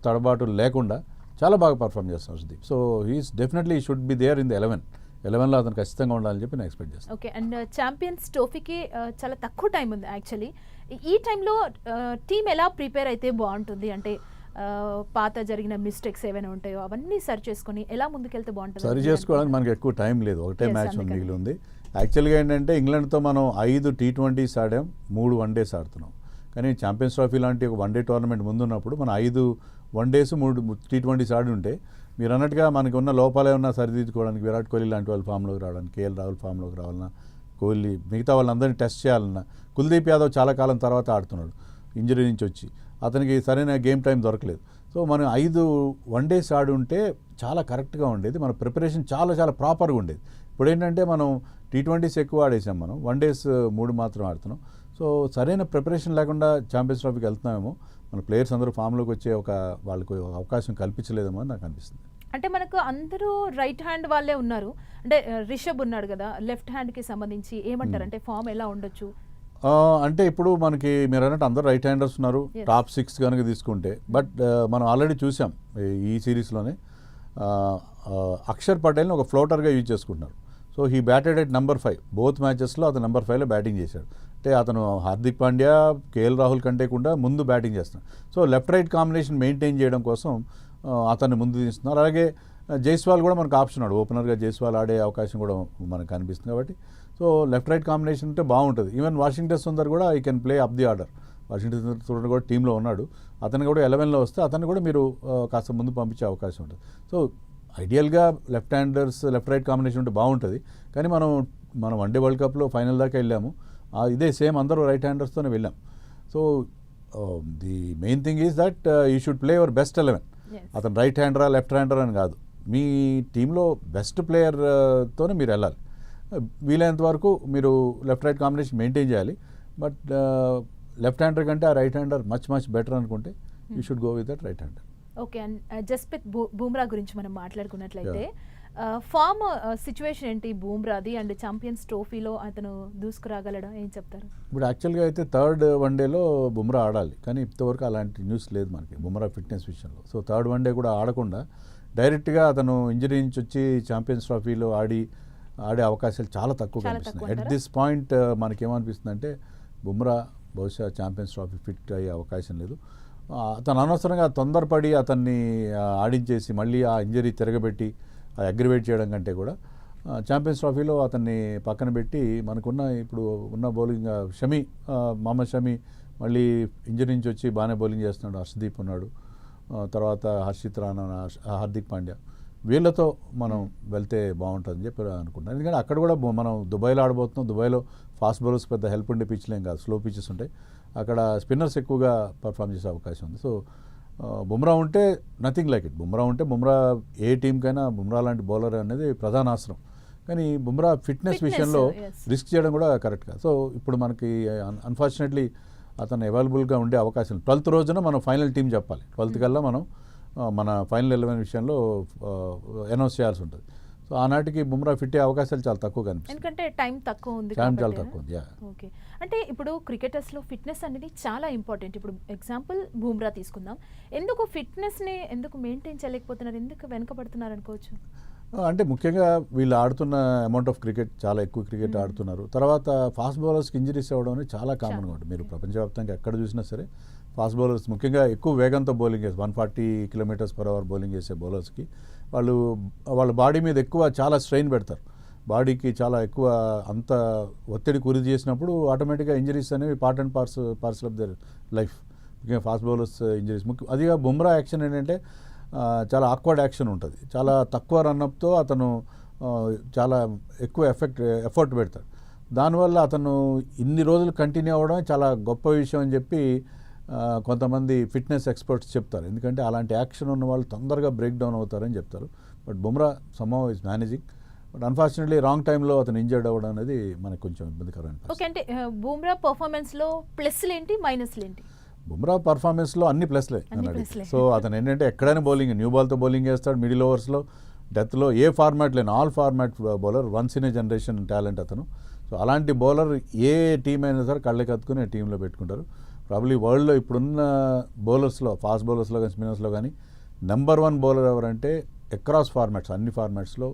తడబాటు లేకుండా చాలా బాగా పర్ఫామ్ చేస్తాను Harshdeep. So he's definitely should be there in the 11లో అతను ఖచ్చితంగా ఉండాలని చెప్పి నేను ఎక్స్పెక్ట్ చేస్తాను. ఓకే, అండ్ ఛాంపియన్స్ ట్రోఫీకి చాలా తక్కువ టైం ఉంది యాక్చువల్లీ. ఈ టైంలో టీం ఎలా ప్రిపేర్ అయితే బాగుంటుంది? అంటే పాత జరిగిన మిస్టేక్స్ ఏమైనా ఉంటాయో అవన్నీ సరి చేసుకొని ఎలా ముందుకెళ్తే బాగుంటుంది? సరి చేసుకోవడానికి మనకి ఎక్కువ టైం లేదు. ఒకటే మ్యాచ్ మిగిలి ఉంది. యాక్చువల్గా ఏంటంటే ఇంగ్లాండ్తో మనం 5 T20s ఆడాం, 3 వన్డేస్ ఆడుతున్నాం. కానీ ఛాంపియన్స్ ట్రోఫీ లాంటి ఒక వన్డే టోర్నమెంట్ ముందున్నప్పుడు మనం 5 వన్డేస్ 3 T20s ఆడి ఉంటే మీరు అన్నట్టుగా మనకు ఉన్న లోపాలు ఏమన్నా సరిదిద్దుకోవడానికి, విరాట్ కోహ్లీ లాంటి వాళ్ళ ఫామ్లోకి రావడానికి, కేఎల్ రాహుల్ ఫామ్లోకి రావాలన్నా, కోహ్లీ మిగతా వాళ్ళందరినీ టెస్ట్ చేయాలన్నా, కుల్దీప్ యాదవ్ చాలా కాలం తర్వాత ఆడుతున్నాడు ఇంజరీ నుంచి వచ్చి, అతనికి సరైన గేమ్ టైం దొరకలేదు. సో మనం 5 వన్డేస్ ఆడి ఉంటే చాలా కరెక్ట్గా ఉండేది. మన ప్రిపరేషన్ చాలా ప్రాపర్గా ఉండేది. ఇప్పుడు ఏంటంటే మనం T20s ఎక్కువ ఆడేసాం మనం, 1 days 3 మాత్రం ఆడుతున్నాం. సో సరైన ప్రిపరేషన్ లేకుండా ఛాంపియన్స్ ట్రోఫీకి వెళ్తున్నామేమో, మన ప్లేయర్స్ అందరూ ఫామ్లోకి వచ్చే వాళ్ళకు అవకాశం కల్పించలేదేమో అని నాకు అనిపిస్తుంది. అంటే మనకు అందరూ రైట్ హ్యాండ్ వాళ్ళే ఉన్నారు. అంటే రిషబ్ ఉన్నాడు కదా, లెఫ్ట్ హ్యాండ్కి సంబంధించి ఏమంటారు, అంటే ఫామ్ ఎలా ఉండొచ్చు? అంటే ఇప్పుడు మనకి మీరు అన్నట్టు అందరూ రైట్ హ్యాండర్స్ ఉన్నారు, టాప్ 6 కనుక తీసుకుంటే. బట్ మనం ఆల్రెడీ చూసాం ఈ సిరీస్లోనే అక్షర్ పటేల్ని ఒక ఫ్లోటర్గా యూజ్ చేసుకుంటున్నారు. So he batted at number 5 both మ్యాచెస్లో. అతను నెంబర్ 5లో బ్యాటింగ్ చేశాడు. అంటే అతను హార్దిక్ పాండ్యా, కేఎల్ రాహుల్ కంటే కూడా ముందు బ్యాటింగ్ చేస్తున్నాడు. So left right combination maintain చేయడం కోసం అతన్ని ముందు తీస్తున్నారు. అలాగే జైస్వాల్ కూడా మనకు ఆప్షన్ ఉన్నాడు, ఓపెనర్గా జైస్వాల్ ఆడే అవకాశం కూడా మనకు కనిపిస్తుంది. కాబట్టి సో లెఫ్ట్ రైట్ కాంబినేషన్ ఉంటే బాగుంటుంది. ఈవెన్ వాషింగ్టన్ సుందర్ కూడా ఈ can play up the order. Washington Sundar కూడా టీంలో ఉన్నాడు, అతను కూడా 11లో వస్తే అతన్ని కూడా మీరు కాస్త ముందు పంపించే అవకాశం ఉంటుంది. సో ఐడియల్గా left handers left right combination ఉంటే బాగుంటుంది. కానీ మనం వన్డే వరల్డ్ కప్లో ఫైనల్ దాకా వెళ్ళాము, ఇదే సేమ్ అందరూ రైట్ హ్యాండర్స్తోనే వెళ్ళాం. So the main thing is that you should play your best 11. అతను రైట్ హ్యాండరా లెఫ్ట్ హ్యాండర్ అని కాదు, మీ టీంలో బెస్ట్ ప్లేయర్తోనే మీరు వెళ్ళాలి. వీలైనంత వరకు మీరు లెఫ్ట్ రైట్ కాంబినేషన్ మెయింటైన్ చేయాలి. బట్ లెఫ్ట్ హ్యాండర్ కంటే ఆ రైట్ హ్యాండర్ మచ్ బెటర్ అనుకుంటే you should go with that right hander. Okay, and Jasprit Bumrah గురించి మనం మాట్లాడుకున్నట్లయితే ఫామ్ సిచ్యువేషన్ ఏంటి బూమ్రాది, అండ్ ఛాంపియన్స్ ట్రోఫీలో అతను దూసుకురాగలడా, ఏం చెప్తారు? ఇప్పుడు యాక్చువల్గా అయితే థర్డ్ వన్డేలో బుమ్రా ఆడాలి, కానీ ఇంతవరకు అలాంటి న్యూస్ లేదు మనకి బుమ్రా ఫిట్నెస్ విషయంలో. సో థర్డ్ వన్డే కూడా ఆడకుండా డైరెక్ట్గా అతను ఇంజరీ నుంచి వచ్చి ఛాంపియన్స్ ట్రోఫీలో ఆడే అవకాశాలు చాలా తక్కువ కనిపిస్తున్నాయి. ఎట్ దిస్ పాయింట్ మనకేమనిపిస్తుంది అంటే బుమ్రా బహుశా ఛాంపియన్స్ ట్రోఫీ ఫిట్ అయ్యే అవకాశం లేదు. అతను అనవసరంగా తొందరపడి అతన్ని ఆడించేసి మళ్ళీ ఆ ఇంజరీ తిరగబెట్టి అగ్రివేట్ చేయడం కంటే కూడా ఛాంపియన్స్ ట్రోఫీలో అతన్ని పక్కన పెట్టి మనకున్న ఇప్పుడు ఉన్న బౌలింగ్ మహమ్మద్ షమి మళ్ళీ ఇంజరీ నుంచి వచ్చి బాగానే బౌలింగ్ చేస్తున్నాడు, హర్షదీప్ ఉన్నాడు, తర్వాత హర్షిత్ రాణా, హార్దిక్ పాండ్యా, వీళ్ళతో మనం వెళ్తే బాగుంటుందని చెప్పి అనుకుంటాను. ఎందుకంటే అక్కడ కూడా మనం దుబాయ్లో ఆడబోతున్నాం. దుబాయ్లో ఫాస్ట్ బౌలర్స్ పెద్ద హెల్ప్ ఉండే పిచ్లేం కాదు, స్లో పిచెస్ ఉంటాయి. అక్కడ స్పిన్నర్స్ ఎక్కువగా పర్ఫామ్ చేసే అవకాశం ఉంది. సో బుమ్రా ఉంటే నథింగ్ లైక్ ఇట్. బుమ్రా ఏ టీంకైనా బుమ్రా లాంటి బౌలర్ అనేది ప్రధాన అవసరం. కానీ బుమ్రా ఫిట్నెస్ విషయంలో రిస్క్ చేయడం కూడా కరెక్ట్ కాదు. సో ఇప్పుడు మనకి అన్ఫార్చునేట్లీ అతను అవైలబుల్గా ఉండే అవకాశం 12th రోజున మనం ఫైనల్ టీం చెప్పాలి. 12th కల్లా మనం మన ఫైనల్ 11 విషయంలో అనౌన్స్ చేయాల్సి ఉంటుంది. సో ఆనాటికి బుమ్రా ఫిట్ అయ్యే అవకాశాలు చాలా తక్కువ కనిపిస్తుంది, ఎందుకంటే టైం తక్కువ ఉంది. చాలా తక్కువ ఉంది. ఓకే, అంటే ఇప్పుడు క్రికెటర్స్లో ఫిట్నెస్ అనేది చాలా ఇంపార్టెంట్. ఇప్పుడు ఎగ్జాంపుల్ బుమ్రా తీసుకుందాం, ఎందుకు ఫిట్నెస్ని మెయింటైన్ చేయలేకపోతున్నారు, ఎందుకు వెనకబడుతున్నారు అనుకోవచ్చు? అంటే ముఖ్యంగా వీళ్ళు ఆడుతున్న అమౌంట్ ఆఫ్ క్రికెట్ చాలా ఎక్కువ క్రికెట్ ఆడుతున్నారు. తర్వాత ఫాస్ట్ బౌలర్స్కి ఇంజరీస్ అవ్వడం అనేది చాలా కామన్గా ఉంటుంది. మీరు ప్రపంచవ్యాప్తంగా ఎక్కడ చూసినా సరే ఫాస్ట్ బౌలర్స్ ముఖ్యంగా ఎక్కువ వేగంతో బౌలింగ్ చేసి 140 km/h బౌలింగ్ చేసే బౌలర్స్కి వాళ్ళ బాడీ మీద ఎక్కువ చాలా స్ట్రెయిన్ పెడతారు. బాడీకి చాలా ఎక్కువ అంత ఒత్తిడి గురి చేసినప్పుడు ఆటోమేటిక్గా ఇంజరీస్ అనేవి part and parcel of their life. ముఖ్యంగా ఫాస్ట్ బౌలర్స్ ఇంజరీస్ అదిగా బుమ్రా యాక్షన్ ఏంటంటే చాలా ఆక్వర్డ్ యాక్షన్ ఉంటుంది. చాలా తక్కువ రన్అప్తో అతను చాలా ఎక్కువ ఎఫర్ట్ పెడతాడు. దానివల్ల అతను ఇన్ని రోజులు కంటిన్యూ అవ్వడం చాలా గొప్ప విషయం అని చెప్పి కొంతమంది ఫిట్నెస్ ఎక్స్పర్ట్స్ చెప్తారు. ఎందుకంటే అలాంటి యాక్షన్ ఉన్న వాళ్ళు తొందరగా బ్రేక్ డౌన్ అవుతారని చెప్తారు. But Bumrah somehow is managing. But unfortunately wrong టైంలో అతను ఇంజర్డ్ అవ్వడం అనేది మనకు కొంచెం ఇబ్బందికరమైన. ఓకే, అంటే బుమ్రా పర్ఫార్మెన్స్లో ప్లస్లు ఏంటి, మైనస్లు ఏంటి? బుమ్రా పర్ఫార్మెన్స్లో అన్ని ప్లస్లే అన్నాడు. సో అతను ఏంటంటే ఎక్కడైనా బౌలింగ్ న్యూ బాల్తో బౌలింగ్ చేస్తాడు, మిడిల్ ఓవర్స్లో, డెత్లో, ఏ ఫార్మాట్ లేని all format bowler, once in a generation talent అతను. సో అలాంటి బౌలర్ ఏ టీం అయినా సరే కళ్ళకి అత్తుకుని టీంలో పెట్టుకుంటారు. ప్రాబ్లీ వరల్డ్లో ఇప్పుడున్న బౌలర్స్లో, ఫాస్ట్ బౌలర్స్లో కానీ స్పిన్నర్స్లో కానీ నెంబర్ 1 బౌలర్ ఎవరంటే అక్రాస్ ఫార్మాట్స్ అన్ని ఫార్మాట్స్లో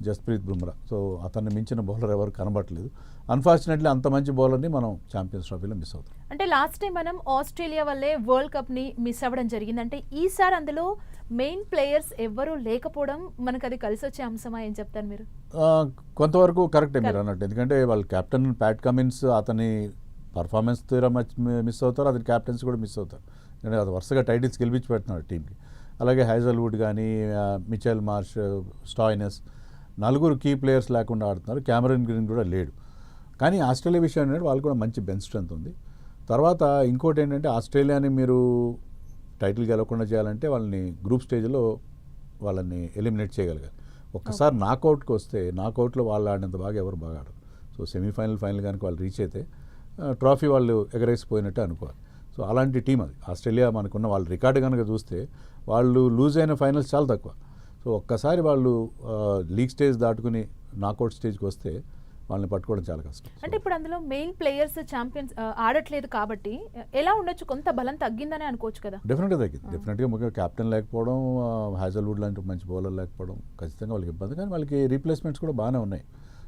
జస్ప్రీత్ బుమ్రా. సో అతన్ని మించిన బౌలర్ ఎవరు కనబట్టలేదు. అన్ఫార్చునేట్లీ అంత మంచి బౌలర్ని మనం ఛాంపియన్స్ ట్రోఫీలో మిస్ అవుతాం. అంటే లాస్ట్ టైం మనం ఆస్ట్రేలియా వల్లే వరల్డ్ కప్ని మిస్ అవ్వడం జరిగింది. అంటే ఈసారి అందులో మెయిన్ ప్లేయర్స్ ఎవరు లేకపోవడం మనకు అది కలిసి వచ్చే అంశమా, ఏం చెప్తారు మీరు? కొంతవరకు కరెక్టే మీరు అన్నట్టు. ఎందుకంటే వాళ్ళ కెప్టెన్ ప్యాట్ కమిన్స్ అతని పర్ఫార్మెన్స్ తీరా మిస్ అవుతారు, అతని క్యాప్టెన్స్ కూడా మిస్ అవుతారు. ఎందుకంటే అది వరుసగా టైటిల్స్ గెలిపించి పెడుతున్నాడు టీంకి. అలాగే హైజల్వుడ్ కానీ, Mitchell Marsh, Stoinis, 4 key players లేకుండా ఆడుతున్నారు. క్యామరన్ గ్రీన్ కూడా లేడు. కానీ ఆస్ట్రేలియా విషయం ఏంటంటే వాళ్ళు కూడా మంచి బెంచ్ స్ట్రెంత్ ఉంది. తర్వాత ఇంకోటి ఏంటంటే ఆస్ట్రేలియాని మీరు టైటిల్ గెలవకుండా చేయాలంటే వాళ్ళని గ్రూప్ స్టేజ్లో వాళ్ళని ఎలిమినేట్ చేయగలగాలి. ఒక్కసారి నాకౌట్కి వస్తే నాకౌట్లో వాళ్ళు ఆడినంత బాగా ఎవరు బాగా ఆడరు. సో సెమీఫైనల్ ఫైనల్ కనుక వాళ్ళు రీచ్ అయితే ట్రాఫీ వాళ్ళు ఎగరేసిపోయినట్టే అనుకోవాలి. సో అలాంటి టీం అది ఆస్ట్రేలియా. మనకున్న వాళ్ళ రికార్డు కనుక చూస్తే వాళ్ళు లూజ్ అయిన ఫైనల్స్ చాలా తక్కువ. సో ఒక్కసారి వాళ్ళు లీగ్ స్టేజ్ దాటుకుని నాకౌట్ స్టేజ్కి వస్తే వాళ్ళని పట్టుకోవడం చాలా కష్టం. అంటే ఇప్పుడు అందులో మెయిన్ ప్లేయర్స్ ఛాంపియన్స్ ఆడట్లేదు కాబట్టి ఎలా ఉండొచ్చు, కొంత బలం తగ్గిందని అనుకోవచ్చు కదా? డెఫినెట్గా తగ్గింది. డెఫినెట్గా ముఖ్యంగా కెప్టెన్ లేకపోవడం, హ్యాజల్వుడ్ లాంటి మంచి బౌలర్ లేకపోవడం ఖచ్చితంగా వాళ్ళకి ఇబ్బంది. కానీ వాళ్ళకి రీప్లేస్మెంట్స్ కూడా బాగానే ఉన్నాయి.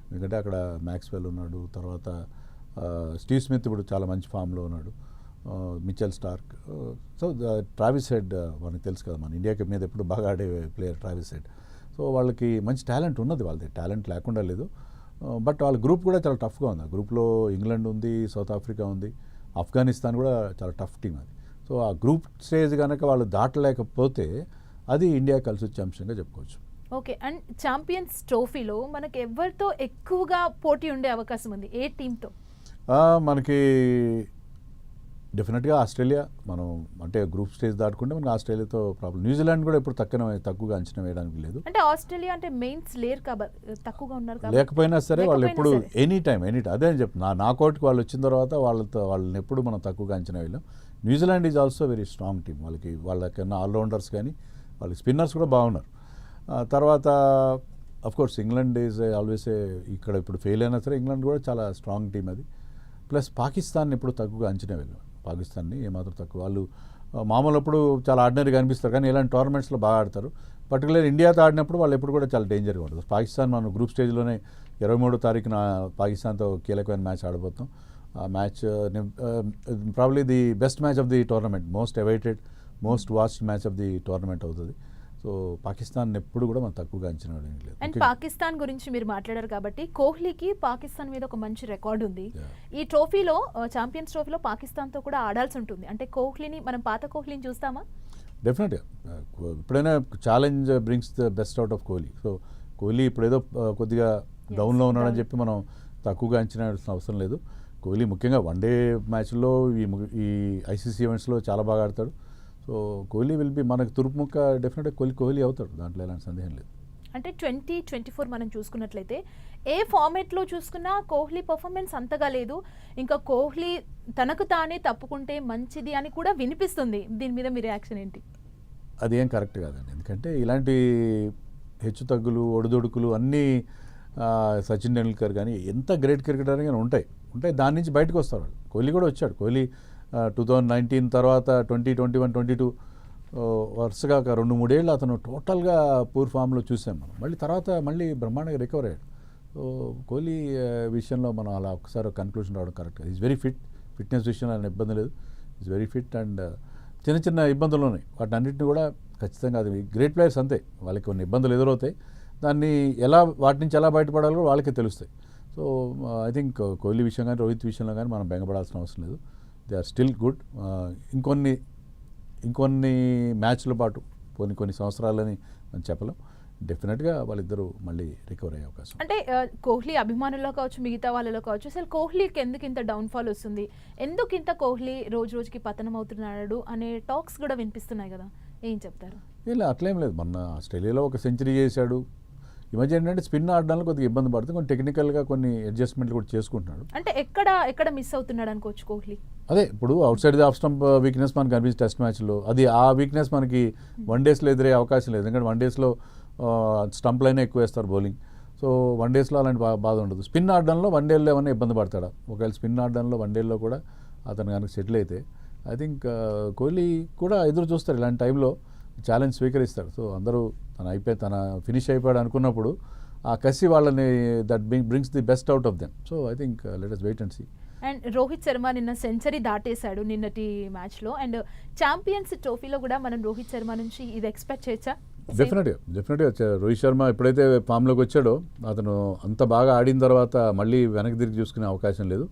ఎందుకంటే అక్కడ మ్యాక్స్వెల్ ఉన్నాడు, తర్వాత స్టీవ్ స్మిత్ ఇప్పుడు చాలా మంచి ఫామ్లో ఉన్నాడు, Mitchell Starc. So Travis head మనకు తెలుసు కదా, మన ఇండియాకి మీద ఎప్పుడు బాగా ఆడే ప్లేయర్ ట్రావిస్ హెడ్. సో వాళ్ళకి మంచి టాలెంట్ ఉన్నది, వాళ్ళది టాలెంట్ లేకుండా లేదు. బట్ వాళ్ళ గ్రూప్ కూడా చాలా టఫ్గా ఉంది. ఆ గ్రూప్లో ఇంగ్లాండ్ ఉంది, సౌత్ ఆఫ్రికా ఉంది, ఆఫ్ఘనిస్తాన్ కూడా చాలా టఫ్ టీం అది. సో ఆ గ్రూప్ స్టేజ్ కనుక వాళ్ళు దాటలేకపోతే అది ఇండియా కలిసి వచ్చే అంశంగా చెప్పుకోవచ్చు. ఓకే. అండ్ ఛాంపియన్స్ ట్రోఫీలో మనకి ఎవరితో ఎక్కువగా పోటీ ఉండే అవకాశం ఉంది, ఏ టీంతో? మనకి డెఫినెట్గా ఆస్ట్రేలియా. మనం అంటే గ్రూప్ స్టేజ్ దాటుకుంటే మనకి ఆస్ట్రేలియాతో ప్రాబ్లం. న్యూజిలాండ్ కూడా ఇప్పుడు తక్కువగా అంచనా వేయడానికి లేదు. అంటే ఆస్ట్రేలియా అంటే మెయిన్స్ లేరు కాబట్టి తక్కువగా ఉన్నారు, లేకపోయినా సరే వాళ్ళు ఎప్పుడు ఎనీ టైం అదే అని చెప్పి నాకౌట్కి వాళ్ళు వచ్చిన తర్వాత వాళ్ళని ఎప్పుడు మనం తక్కువగా అంచనా వేయలేం. New Zealand is also very strong team. వాళ్ళకన్నా ఆల్రౌండర్స్ కానీ వాళ్ళకి స్పిన్నర్స్ కూడా బాగున్నారు. తర్వాత అఫ్కోర్స్ ఇంగ్లాండ్ ఈజ్ ఆల్వేస్ ఇక్కడ ఇప్పుడు ఫెయిల్ అయినా సరే ఇంగ్లాండ్ కూడా చాలా స్ట్రాంగ్ టీం అది. ప్లస్ పాకిస్తాన్ ఎప్పుడు తక్కువగా అంచనా వెళ్ళాం. పాకిస్తాన్ని ఏమాత్రం తక్కువ. వాళ్ళు మామూలు అప్పుడు చాలా ఆర్డినరీగా అనిపిస్తారు, కానీ ఇలాంటి టోర్నమెంట్స్లో బాగా ఆడతారు. పర్టికులర్ ఇండియాతో ఆడినప్పుడు వాళ్ళు ఎప్పుడు కూడా చాలా డేంజర్గా ఉంటుంది. పాకిస్తాన్ మనం గ్రూప్ స్టేజ్లోనే 23వ తారీఖున పాకిస్తాన్తో కీలకమైన మ్యాచ్ ఆడబోతాం. ఆ match probably the best match of the tournament, most awaited, most watched match of the tournament అవుతుంది. సో పాకిస్తాన్ ఎప్పుడు కూడా మనం తక్కువగా అంచనా వేయలేదు. అండ్ పాకిస్తాన్ గురించి మీరు మాట్లాడారు కాబట్టి కోహ్లీకి పాకిస్తాన్ మీద ఒక మంచి రికార్డు ఉంది. ఈ ట్రోఫీలో, ఛాంపియన్స్ ట్రోఫీలో పాకిస్తాన్తో కూడా ఆడాల్సి ఉంటుంది. అంటే కోహ్లీని మనం పాత కోహ్లీని చూస్తామా? డెఫినెట్గా. ఎప్పుడైనా challenge brings the best out of Kohli. So Kohli ఇప్పుడు ఏదో కొద్దిగా డౌన్లో ఉన్నాడని చెప్పి మనం తక్కువగా అంచనా వేయాల్సిన అవసరం లేదు. కోహ్లీ ముఖ్యంగా వన్డే మ్యాచ్లో ఈ ఐసీసీ ఈవెంట్స్లో చాలా బాగా ఆడతాడు. సో కోహ్లీ విల్ బి మనకు తురుపుముక్క డెఫినెట్గా కోహ్లీ అవుతాడు, దాంట్లో ఎలాంటి సందేహం లేదు. అంటే 2024 మనం చూసుకున్నట్లయితే ఏ ఫార్మేట్లో చూసుకున్నా కోహ్లీ పర్ఫార్మెన్స్ అంతగా లేదు. ఇంకా కోహ్లీ తనకు తానే తప్పుకుంటే మంచిది అని కూడా వినిపిస్తుంది. దీని మీద మీ రియాక్షన్ ఏంటి? అది ఏం కరెక్ట్ కాదండి. ఎందుకంటే ఇలాంటి హెచ్చు తగ్గులు, ఒడిదొడుకులు అన్నీ సచిన్ టెండూల్కర్ కానీ ఎంత గ్రేట్ క్రికెటర్ కానీ ఉంటాయి. దాని నుంచి బయటకు వస్తారు వాళ్ళు. కోహ్లీ కూడా వచ్చాడు. కోహ్లీ 2019 తర్వాత 2021, 22 వరుసగా 2-3 ఏళ్ళు అతను టోటల్గా పూర్ ఫామ్లో చూసాం మనం. మళ్ళీ బ్రహ్మాండంగా రికవర్ అయ్యాడు. సో కోహ్లీ విషయంలో మనం అలా ఒకసారి కన్క్లూషన్ రావడం కరెక్ట్. ఈజ్ వెరీ ఫిట్నెస్ విషయంలో ఆయన ఇబ్బంది లేదు. Is very fit. అండ్ చిన్న ఇబ్బందులు ఉన్నాయి, వాటి అన్నింటినీ కూడా ఖచ్చితంగా అది గ్రేట్ ప్లేయర్స్ అంతే, వాళ్ళకి కొన్ని ఇబ్బందులు ఎదురవుతాయి. వాటి నుంచి ఎలా బయటపడాలో వాళ్ళకే తెలుస్తాయి. సో ఐ థింక్ కోహ్లీ విషయం కానీ రోహిత్ విషయంలో కానీ మనం బెంగపడాల్సిన అవసరం లేదు. They are still good. ఇంకొన్ని మ్యాచ్ల పాటు కొన్ని సంవత్సరాలని మనం చెప్పలేం. డెఫినెట్గా వాళ్ళిద్దరూ మళ్ళీ రికవర్ అయ్యే అవకాశం. అంటే కోహ్లీ అభిమానుల్లో కావచ్చు, మిగతా వాళ్ళలో కావచ్చు, అసలు కోహ్లీకి ఎందుకు ఇంత డౌన్ఫాల్ వస్తుంది, ఎందుకు ఇంత కోహ్లీ రోజుకి పతనం అవుతున్నాడు అనే టాక్స్ కూడా వినిపిస్తున్నాయి కదా, ఏం చెప్తారు? ఇలా అట్లేం లేదు. మొన్న ఆస్ట్రేలియాలో ఒక సెంచరీ చేశాడు. ఈ మధ్య ఏంటంటే స్పిన్ ఆడడానికి కొద్దిగా ఇబ్బంది పడుతుంది, కొన్ని టెక్నికల్గా కొన్ని అడ్జస్ట్మెంట్లు కూడా చేసుకుంటున్నాడు. అంటే ఎక్కడ మిస్ అవుతున్నాడు అనుకోవచ్చు కోహ్లీ? అదే ఇప్పుడు out side the off stump weakness మనకు కనిపించింది టెస్ట్ మ్యాచ్లో. ఆ వీక్నెస్ మనకి వన్ డేస్లో ఎదురే అవకాశం లేదు. ఎందుకంటే వన్ డేస్లో స్టంప్ లైనే ఎక్కువ వేస్తారు బౌలింగ్. సో వన్ డేస్లో అలాంటి బాధ ఉండదు. స్పిన్ ఆడడంలో వన్ డేలో ఏమైనా ఇబ్బంది పడతాడా? ఒకవేళ స్పిన్ ఆడడంలో వన్ డేలో కూడా అతను కనుక సెటిల్ అయితే ఐ థింక్ కోహ్లీ కూడా ఎదురు చూస్తారు, ఇలాంటి టైంలో ఛాలెంజ్ స్వీకరిస్తారు. సో అందరూ తన ఫినిష్ అయిపోయాడు అనుకున్నప్పుడు ఆ కసి వాళ్ళని that brings the best out of them. So I think let us wait and see. And Rohit Sharma నిన్న సెంచరీ దాటేశాడు నిన్నటి మ్యాచ్లో. అండ్ ఛాంపియన్స్ ట్రోఫీలో కూడా మనం రోహిత్ శర్మ నుంచి ఇది ఎక్స్పెక్ట్ చేయొచ్చా? డెఫినెట్గా రోహిత్ శర్మ ఎప్పుడైతే ఫామ్లోకి వచ్చాడో అతను అంత బాగా ఆడిన తర్వాత మళ్ళీ వెనక్కి తిరిగి చూసుకునే అవకాశం లేదు.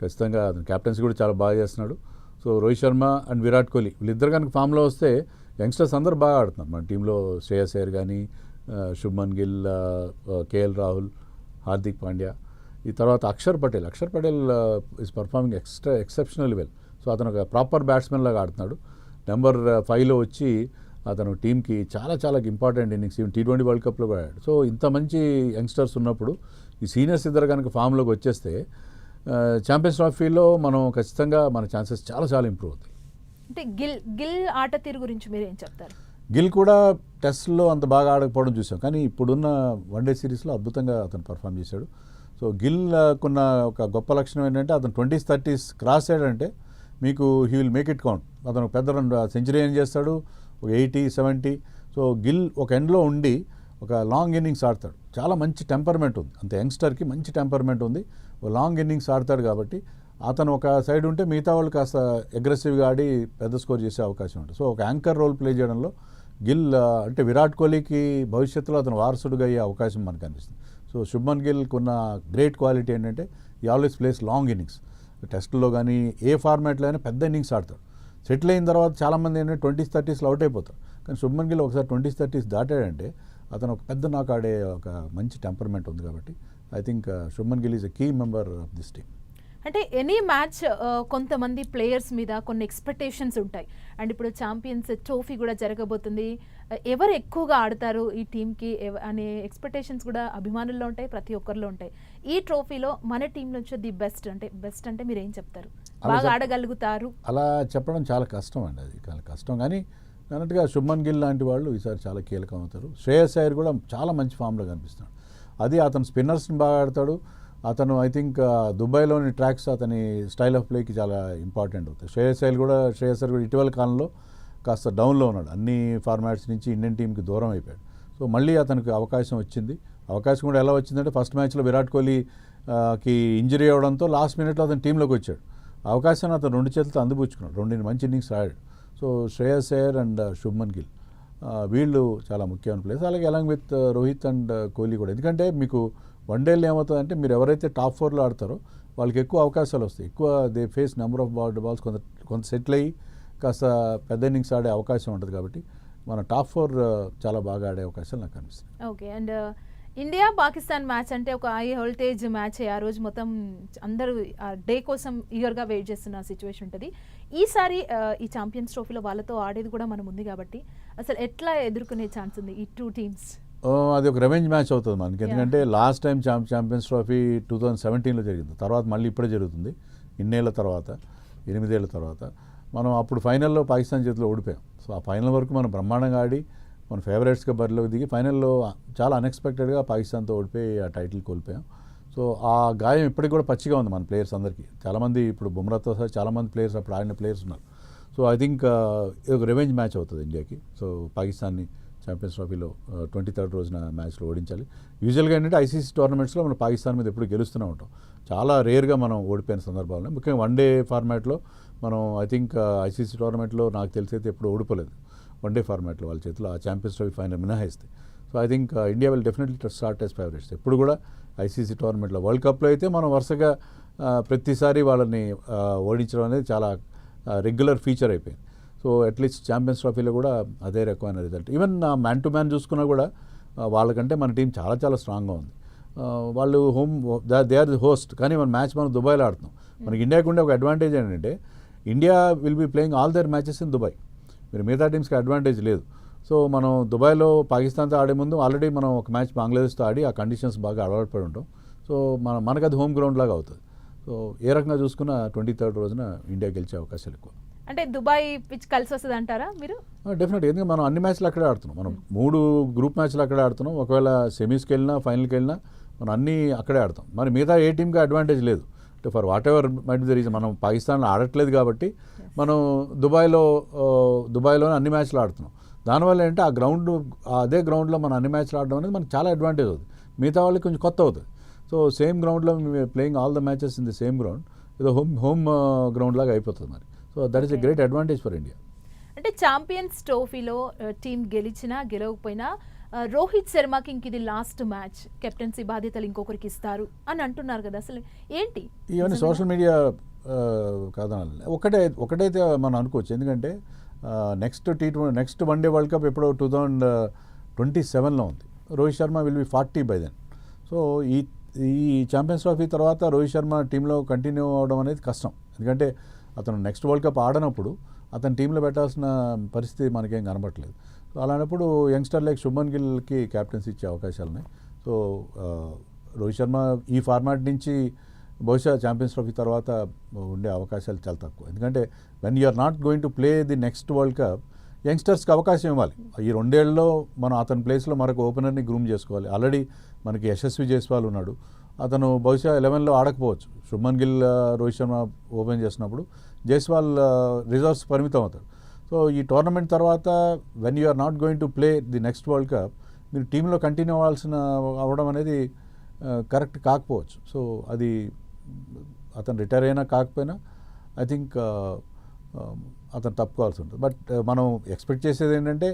ఖచ్చితంగా అతను క్యాప్టెన్సీ కూడా చాలా బాగా చేస్తున్నాడు. సో రోహిత్ శర్మ అండ్ విరాట్ కోహ్లీ వీళ్ళిద్దరు కనుక ఫామ్లో వస్తే యంగ్స్టర్స్ అందరూ బాగా ఆడుతున్నారు. మన టీంలో శ్రేయస్ అయ్యర్ కానీ, శుభ్మన్ గిల్, కేఎల్ రాహుల్, హార్దిక్ పాండ్యా, ఈ తర్వాత Axar Patel is performing exceptional well. So అతను ఒక ప్రాపర్ బ్యాట్స్మెన్ లాగా ఆడుతున్నాడు. నెంబర్ 5లో వచ్చి అతను టీంకి చాలా important innings, even T20 world కప్లో కూడా ఆడాడు. సో ఇంత మంచి యంగ్స్టర్స్ ఉన్నప్పుడు ఈ సీనియర్స్ ఇద్దరు కనుక ఫామ్లోకి వచ్చేస్తే ఛాంపియన్స్ ట్రోఫీలో మనం ఖచ్చితంగా మన ఛాన్సెస్ చాలా చాలా ఇంప్రూవ్ అవుతాయి. అంటే గిల్ ఆట తీరు గురించి మీరు ఏం చెప్తారు? గిల్ కూడా టెస్ట్లో అంత బాగా ఆడకపోవడం చూసాం, కానీ ఇప్పుడున్న వన్డే సిరీస్లో అద్భుతంగా అతను పర్ఫామ్ చేశాడు. సో గిల్కున్న ఒక గొప్ప లక్షణం ఏంటంటే అతను 20s 30s క్రాస్ అయ్యాడంటే మీకు he will make it count. అతను పెద్ద సెంచరీ ఏం చేస్తాడు, ఒక 80 70. సో గిల్ ఒక ఎండ్లో ఉండి ఒక లాంగ్ ఇన్నింగ్స్ ఆడతాడు. చాలా మంచి టెంపర్మెంట్ ఉంది, అంత యంగ్స్టర్కి మంచి టెంపర్మెంట్ ఉంది. ఒక లాంగ్ ఇన్నింగ్స్ ఆడతాడు కాబట్టి అతను ఒక సైడ్ ఉంటే మిగతా వాళ్ళు కాస్త అగ్రెసివ్గా ఆడి పెద్ద స్కోర్ చేసే అవకాశం ఉంటుంది. సో ఒక యాంకర్ రోల్ ప్లే చేయడంలో గిల్ అంటే విరాట్ కోహ్లీకి భవిష్యత్తులో అతను వారసుడుగా అయ్యే అవకాశం మనకు కనిపిస్తుంది. సో శుభ్మన్ గిల్కి ఉన్న గ్రేట్ క్వాలిటీ ఏంటంటే ఈ ఆల్వేస్ ప్లేస్ లాంగ్ ఇన్నింగ్స్. టెస్ట్లో కానీ ఏ ఫార్మాట్లో అయినా పెద్ద ఇన్నింగ్స్ ఆడతాడు. సెటిల్ అయిన తర్వాత చాలామంది ఏంటంటే 20s 30s అవుట్ అయిపోతారు, కానీ శుభ్మన్ గిల్ ఒకసారి 20s 30s దాటాడంటే అతను ఒక పెద్ద నాక్ ఆడే ఒక మంచి టెంపర్మెంట్ ఉంది. కాబట్టి I think Shubman Gill is a key member of this team. అంటే ఎనీ మ్యాచ్ కొంతమంది ప్లేయర్స్ మీద కొన్ని ఎక్స్పెక్టేషన్స్ ఉంటాయి. అండ్ ఇప్పుడు ఛాంపియన్స్ ట్రోఫీ కూడా జరగబోతుంది, ఎవరు ఎక్కువగా ఆడతారు ఈ టీంకి అనే ఎక్స్పెక్టేషన్స్ కూడా అభిమానుల్లో ఉంటాయి, ప్రతి ఒక్కరిలో ఉంటాయి. ఈ ట్రోఫీలో మన టీం నుంచి ది బెస్ట్ అంటే మీరు ఏం చెప్తారు? బాగా ఆడగలుగుతారు అలా చెప్పడం చాలా కష్టం అండి, అది చాలా కష్టం. కానీ అన్నట్టుగా శుభ్మన్ గిల్ లాంటి వాళ్ళు ఈసారి చాలా కీలకం అవుతారు. శ్రేయస్ అయ్యర్ కూడా చాలా మంచి ఫామ్లో కనిపిస్తాడు. అది అతను స్పిన్నర్స్ని బాగా ఆడతాడు. అతను ఐ థింక్ దుబాయ్లోని ట్రాక్స్ అతని స్టైల్ ఆఫ్ ప్లేకి చాలా ఇంపార్టెంట్ అవుతాయి. శ్రేయస్ అయ్యర్ కూడా ఇటీవల కాలంలో కాస్త డౌన్లో ఉన్నాడు, అన్ని ఫార్మాట్స్ నుంచి ఇండియన్ టీంకి దూరం అయిపోయాడు. సో మళ్ళీ అతనికి అవకాశం వచ్చింది. అవకాశం కూడా ఎలా వచ్చిందంటే ఫస్ట్ మ్యాచ్లో విరాట్ కోహ్లీకి ఇంజరీ అవ్వడంతో లాస్ట్ మినిట్లో అతను టీంలోకి వచ్చాడు. అవకాశాన్ని అతను 2 చేతులతో అందిపుచ్చుకున్నాడు, 2 మంచి ఇన్నింగ్స్ ఆడాడు. సో శ్రేయస్ అయ్యర్ అండ్ శుభ్మన్ గిల్ వీళ్ళు చాలా ముఖ్యమైన ప్లేస్. అలాగే along with Rohit and Kohli కూడా. ఎందుకంటే మీకు వన్డేలో ఏమవుతుందంటే మీరు ఎవరైతే టాప్ 4లో ఆడతారో వాళ్ళకి ఎక్కువ అవకాశాలు వస్తాయి, ఎక్కువ they face number of balls కొంత సెటిల్ అయ్యి కాస్త పెద్ద ఇన్నింగ్స్ ఆడే అవకాశం ఉంటుంది. కాబట్టి మన టాప్ 4 చాలా బాగా ఆడే అవకాశాలు నాకు కనిపిస్తాయి. Okay. And India Pakistan match అంటే ఒక హై వోల్టేజ్ మ్యాచ్. ఆ రోజు మొత్తం అందరూ ఆ డే కోసం ఈగర్గా వెయిట్ చేస్తున్న సిచ్యువేషన్ ఉంటుంది. ఈసారి ఈ ఛాంపియన్స్ ట్రోఫీలో వాళ్ళతో ఆడేది కూడా మనం ఉంది కాబట్టి అసలు ఎట్లా ఎదుర్కొనే ఛాన్స్ ఉంది ఈ 2 టీమ్స్? అది ఒక రెవెంజ్ మ్యాచ్ అవుతుంది మనకి. ఎందుకంటే లాస్ట్ టైం ఛాంపియన్స్ ట్రోఫీ 2017లో జరిగింది, తర్వాత మళ్ళీ ఇప్పుడే జరుగుతుంది. 8 ఏళ్ల తర్వాత, 8 ఏళ్ల తర్వాత మనం అప్పుడు ఫైనల్లో పాకిస్తాన్ చేతిలో ఓడిపోయాం. సో ఆ ఫైనల్ వరకు మనం బ్రహ్మాండంగా ఆడి మన ఫేవరెట్స్గా బరిలోకి దిగి ఫైనల్లో చాలా అన్ఎక్స్పెక్టెడ్గా పాకిస్తాన్తో ఓడిపోయి ఆ టైటిల్ కోల్పోయాం. సో ఆ గాయం ఇప్పటికి కూడా పచ్చిగా ఉంది మన ప్లేయర్స్ అందరికీ. చాలామంది ఇప్పుడు బుమ్రాతో సహా చాలామంది ప్లేయర్స్ అప్పుడు ఆడిన ప్లేయర్స్ ఉన్నారు. సో ఐ థింక్ ఇది ఒక రివెంజ్ మ్యాచ్ అవుతుంది ఇండియాకి. సో పాకిస్తాన్ని ఛాంపియన్స్ ట్రోఫీలో 23rd రోజున మ్యాచ్లో ఓడించాలి. యూజువల్గా ఏంటంటే ఐసీసీ టోర్నమెంట్స్లో మనం పాకిస్తాన్ మీద ఎప్పుడు గెలుస్తూనే ఉంటాం. చాలా రేర్గా మనం ఓడిపోయిన సందర్భాలు, ముఖ్యంగా వన్డే ఫార్మాట్లో మనం ఐ థింక్ ఐసీసీ టోర్నమెంట్లో నాకు తెలిసి అయితే ఎప్పుడు ఓడిపోలేదు వన్డే ఫార్మాట్లో వాళ్ళ చేతిలో, ఆ ఛాంపియన్స్ ట్రోఫీ ఫైనల్ మినహాయిస్తే. So I think India will definitely start as favourites. ఎప్పుడు కూడా ఐసీసీ టోర్నమెంట్లో, వరల్డ్ కప్లో అయితే మనం వరుసగా ప్రతిసారి వాళ్ళని ఓడించడం అనేది చాలా రెగ్యులర్ ఫీచర్ అయిపోయింది. సో అట్లీస్ట్ ఛాంపియన్స్ ట్రోఫీలో కూడా అదే రకమైన result. Even man to man చూసుకున్నా కూడా వాళ్ళకంటే మన టీం చాలా చాలా స్ట్రాంగ్గా ఉంది. వాళ్ళు దే ఆర్ ది హోస్ట్, కానీ మన మ్యాచ్ మనం దుబాయ్లో ఆడుతున్నాం. మనకి ఇండియాకి ఉండే ఒక అడ్వాంటేజ్ ఏంటంటే India will be playing all their matches in Dubai. మీరు మిగతా టీమ్స్కి అడ్వాంటేజ్ లేదు. సో మనం దుబాయ్లో పాకిస్తాన్తో ఆడే ముందు ఆల్రెడీ మనం ఒక మ్యాచ్ బంగ్లాదేశ్తో ఆడి ఆ కండిషన్స్ బాగా అలవాటు పడి ఉంటాం. సో మనకు అది హోమ్ గ్రౌండ్ లాగా అవుతుంది. సో ఏ రకంగా చూసుకున్న 23rd రోజున ఇండియా గెలిచే అవకాశాలు ఎక్కువ. అంటే దుబాయ్ పిచ్ కలిసి వస్తుంది అంటారా మీరు? డెఫినెట్గా, ఎందుకంటే మనం అన్ని మ్యాచ్లు అక్కడే ఆడుతున్నాం. మనం 3 గ్రూప్ మ్యాచ్లు అక్కడే ఆడుతున్నాం. ఒకవేళ సెమీస్కి వెళ్ళినా ఫైనల్కి వెళ్ళినా మనం అన్నీ అక్కడే ఆడతాం. మరి మిగతా ఏ టీంకి అడ్వాంటేజ్ లేదు. అంటే for what ever might be the reason మనం పాకిస్తాన్లో ఆడట్లేదు కాబట్టి మనం దుబాయ్లోనే అన్ని మ్యాచ్లు ఆడుతున్నాం. దానివల్ల ఏంటంటే ఆ గ్రౌండ్, అదే గ్రౌండ్లో మనం అన్ని మ్యాచ్లు ఆడడం అనేది మనకు చాలా అడ్వాంటేజ్ అవుతుంది. మిగతా వాళ్ళకి కొంచెం కొత్త అవుతుంది. సో సేమ్ గ్రౌండ్లో playing all the matches in the same ground, ఏదో హోమ్ గ్రౌండ్ లాగా అయిపోతుంది మరి. So that is a great advantage for India. అంటే ఛాంపియన్స్ ట్రోఫీలో టీం గెలిచినా గెలవకపోయినా రోహిత్ శర్మకి ఇంక ఇది లాస్ట్ మ్యాచ్, కెప్టెన్సీ బాధ్యతలు ఇంకొకరికి ఇస్తారు అని అంటున్నారు కదా, అసలు ఏంటి ఇవన్నీ సోషల్ మీడియా కాదనాలి. ఒకటైతే మనం అనుకోవచ్చు. ఎందుకంటే నెక్స్ట్ వన్డే వరల్డ్ కప్ ఎప్పుడో 2027లో ఉంది. Rohit Sharma will be 40 by then. So ఈ ఛాంపియన్స్ ట్రోఫీ తర్వాత రోహిత్ శర్మ టీంలో కంటిన్యూ అవడం అనేది కష్టం. ఎందుకంటే అతను నెక్స్ట్ వరల్డ్ కప్ ఆడనప్పుడు అతను టీంలో పెట్టాల్సిన పరిస్థితి మనకేం కనబడట్లేదు. సో అలాంటప్పుడు యంగ్స్టర్ లైక్ శుభ్మన్ గిల్కి క్యాప్టెన్సీ ఇచ్చే అవకాశాలు ఉన్నాయి. సో రోహిత్ శర్మ ఈ ఫార్మాట్ నుంచి బహుశా ఛాంపియన్స్ ట్రోఫీ తర్వాత ఉండే అవకాశాలు చాలా తక్కువ. ఎందుకంటే when you are not going to play the next world Cup, యంగ్స్టర్స్కి అవకాశం ఇవ్వాలి. ఈ 2 ఏళ్లలో మనం అతని ప్లేస్లో మరొక ఓపెనర్ని గ్రూమ్ చేసుకోవాలి. ఆల్రెడీ మనకి యశస్వి జైస్వాల్ ఉన్నాడు, అతను బహుశా 11లో ఆడకపోవచ్చు. శుభ్మన్ గిల్ రోహిత్ శర్మ ఓపెన్ చేసినప్పుడు జైస్వాల్ రిజర్వ్స్ పరిమితం అవుతాడు. సో ఈ టోర్నమెంట్ తర్వాత when you are not going to play the next world cup, మీరు టీంలో కంటిన్యూ అవ్వడం అనేది కరెక్ట్ కాకపోవచ్చు. సో అది అతను రిటైర్ అయినా కాకపోయినా ఐ థింక్ అతను తప్పుకోవాల్సి ఉంటుంది. బట్ మనం ఎక్స్పెక్ట్ చేసేది ఏంటంటే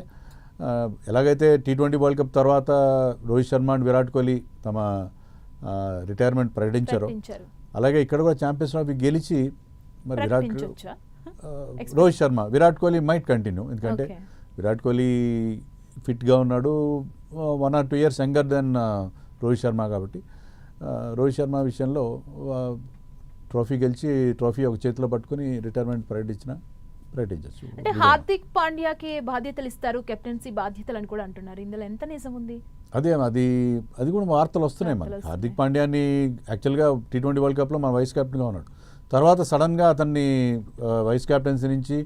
ఎలాగైతే T20 వరల్డ్ కప్ తర్వాత రోహిత్ శర్మ అండ్ విరాట్ కోహ్లీ తమ రిటైర్మెంట్ ప్రకటించారో, అలాగే ఇక్కడ కూడా ఛాంపియన్స్ ట్రోఫీ గెలిచి మరి రోహిత్ శర్మ, విరాట్ కోహ్లీ మైట్ కంటిన్యూ. ఎందుకంటే విరాట్ కోహ్లీ ఫిట్గా ఉన్నాడు, 1 or 2 years younger than Rohit Sharma. కాబట్టి రోహిత్ శర్మ విషయంలో ట్రోఫీ గెలిచి ట్రోఫీ ఒక చేతిలో పట్టుకుని రిటైర్మెంట్ ప్రకటించవచ్చు. అంటే హార్దిక్ పాండ్యాకి బాధ్యతలు ఇస్తారు, కెప్టెన్సీ బాధ్యతలు అని కూడా అంటున్నారు. ఇందులో ఎంత నిజం ఉంది? అది కూడా వార్తలు వస్తున్నాయి మనకి. హార్దిక్ పాండ్యాని యాక్చువల్గా T20 వరల్డ్ కప్లో మన వైస్ కెప్టెన్గా ఉన్నాడు. తర్వాత సడన్గా అతన్ని వైస్ కెప్టెన్సీ నుంచి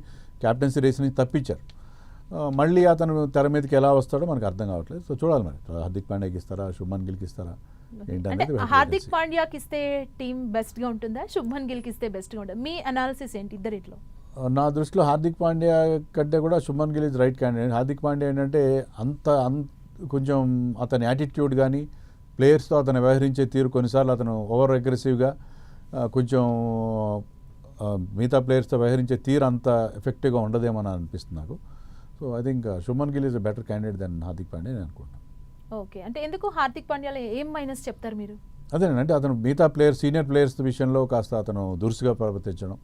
క్యాప్టెన్సీ రేస్ నుంచి తప్పించారు. మళ్ళీ అతను తెర మీదకి ఎలా వస్తాడో మనకు అర్థం కావట్లేదు. సో చూడాలి మరి హార్దిక్ పాండ్యాకి ఇస్తారా, శుభ్మన్ గిల్కి ఇస్తారా ఏంటంటే. హార్దిక్ పాండ్యాకి ఇస్తే టీం బెస్ట్గా ఉంటుందా, శుభ్మన్ గిల్కి ఇస్తే బెస్ట్గా ఉంటుందా? మీ అనాలిసిస్ ఏంటి ఇద్దరిట్లో? నా దృష్టిలో హార్దిక్ పాండ్యా కంటే కూడా Shubman Gill is right candidate. Hardik Pandya ఏంటంటే కొంచెం అతని యాటిట్యూడ్ కానీ ప్లేయర్స్తో అతను వ్యవహరించే తీరు, కొన్నిసార్లు అతను ఓవర్ అగ్రెసివ్గా కొంచెం మిగతా ప్లేయర్స్తో వ్యవహరించే తీరు అంత ఎఫెక్టివ్గా ఉండదేమో అని అనిపిస్తుంది నాకు. So I think Shubman Gill is a better candidate then Hardik Pandya నేను అనుకుంటున్నాను. ఓకే, అంటే ఎందుకు హార్దిక్ పాండ్యాలో ఏం మైనస్ చెప్తారు మీరు? అదేనంటే అతను మిగతా సీనియర్ ప్లేయర్స్ విషయంలో కాస్త అతను దురుసుగా ప్రవర్తించడం,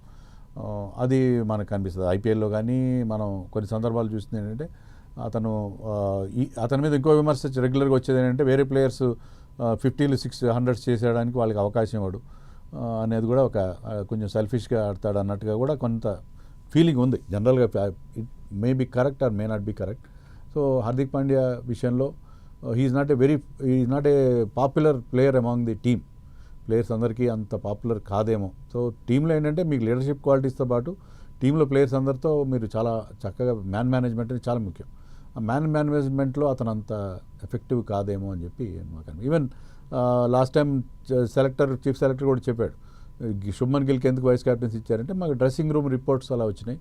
అది మనకు కనిపిస్తుంది. ఐపీఎల్లో కానీ మనం కొన్ని సందర్భాలు చూస్తుంది ఏంటంటే అతని మీద ఇంకో విమర్శ రెగ్యులర్గా వచ్చేది ఏంటంటే వేరే ప్లేయర్స్ 50s 600s చేసేయడానికి వాళ్ళకి అవకాశం ఇవ్వడు అనేది కూడా ఒక కొంచెం సెల్ఫిష్గా ఆడతాడు అన్నట్టుగా కూడా కొంత ఫీలింగ్ ఉంది జనరల్గా. It may be correct or may not be correct. So Hardik Pandya విషయంలో he's not a popular player among the team. Players అందరికీ అంత పాపులర్ కాదేమో. సో టీంలో ఏంటంటే మీకు లీడర్షిప్ క్వాలిటీస్తో పాటు టీంలో ప్లేయర్స్ అందరితో మీరు చాలా చక్కగా మేనేజ్మెంట్ అనేది చాలా ముఖ్యం. ఆ మేనేజ్మెంట్లో అతను అంత ఎఫెక్టివ్ కాదేమో అని చెప్పి మాకు even last time chief selector కూడా చెప్పాడు శుభ్మన్ గిల్కి ఎందుకు వైస్ క్యాప్టెన్స్ ఇచ్చారంటే మాకు డ్రెస్సింగ్ రూమ్ రిపోర్ట్స్ అలా వచ్చినాయి.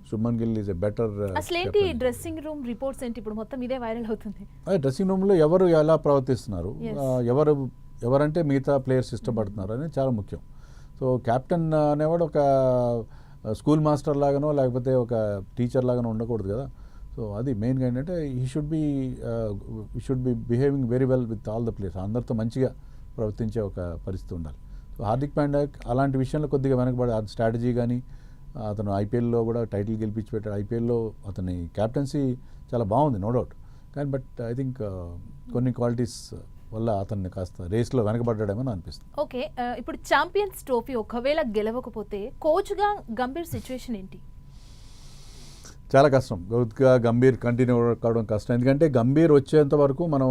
Shubman Gill is a better. అసలేంటి డ్రెస్సింగ్ రూమ్ రిపోర్ట్స్ ఏంటి? ఇప్పుడు మొత్తం ఇదే వైరల్ అవుతుంది. డ్రెస్సింగ్ రూమ్లో ఎవరు ఎలా ప్రవర్తిస్తున్నారు, ఎవరంటే మిగతా ప్లేయర్స్ ఇష్టపడుతున్నారు అనేది చాలా ముఖ్యం. సో క్యాప్టెన్ అనేవాడు ఒక స్కూల్ మాస్టర్ లాగానో లేకపోతే ఒక టీచర్ లాగానో ఉండకూడదు కదా. సో అది మెయిన్గా ఏంటంటే ఈ should be behaving very well with all the players. అందరితో మంచిగా ప్రవర్తించే ఒక పరిస్థితి ఉండాలి. సో హార్దిక్ పాండ్యా అలాంటి విషయంలో కొద్దిగా వెనకబడి స్ట్రాటజీ కానీ అతను ఐపీఎల్లో కూడా టైటిల్ గెలిపించి పెట్టాడు. ఐపీఎల్లో అతని క్యాప్టెన్సీ చాలా బాగుంది నో డౌట్. కానీ బట్ ఐ థింక్ కొన్ని క్వాలిటీస్ వల్ల అతన్ని కాస్త రేస్లో వెనకబడ్డాడేమో అనిపిస్తుంది. ఓకే, ఇప్పుడు ఛాంపియన్స్ ట్రోఫీ ఒకవేళ గెలవకపోతే కోచ్గా గంభీర్ సిచ్యువేషన్ ఏంటి? చాలా కష్టం. గంభీర్ కంటిన్యూ కావడం కష్టం. ఎందుకంటే గంభీర్ వచ్చేంత వరకు మనం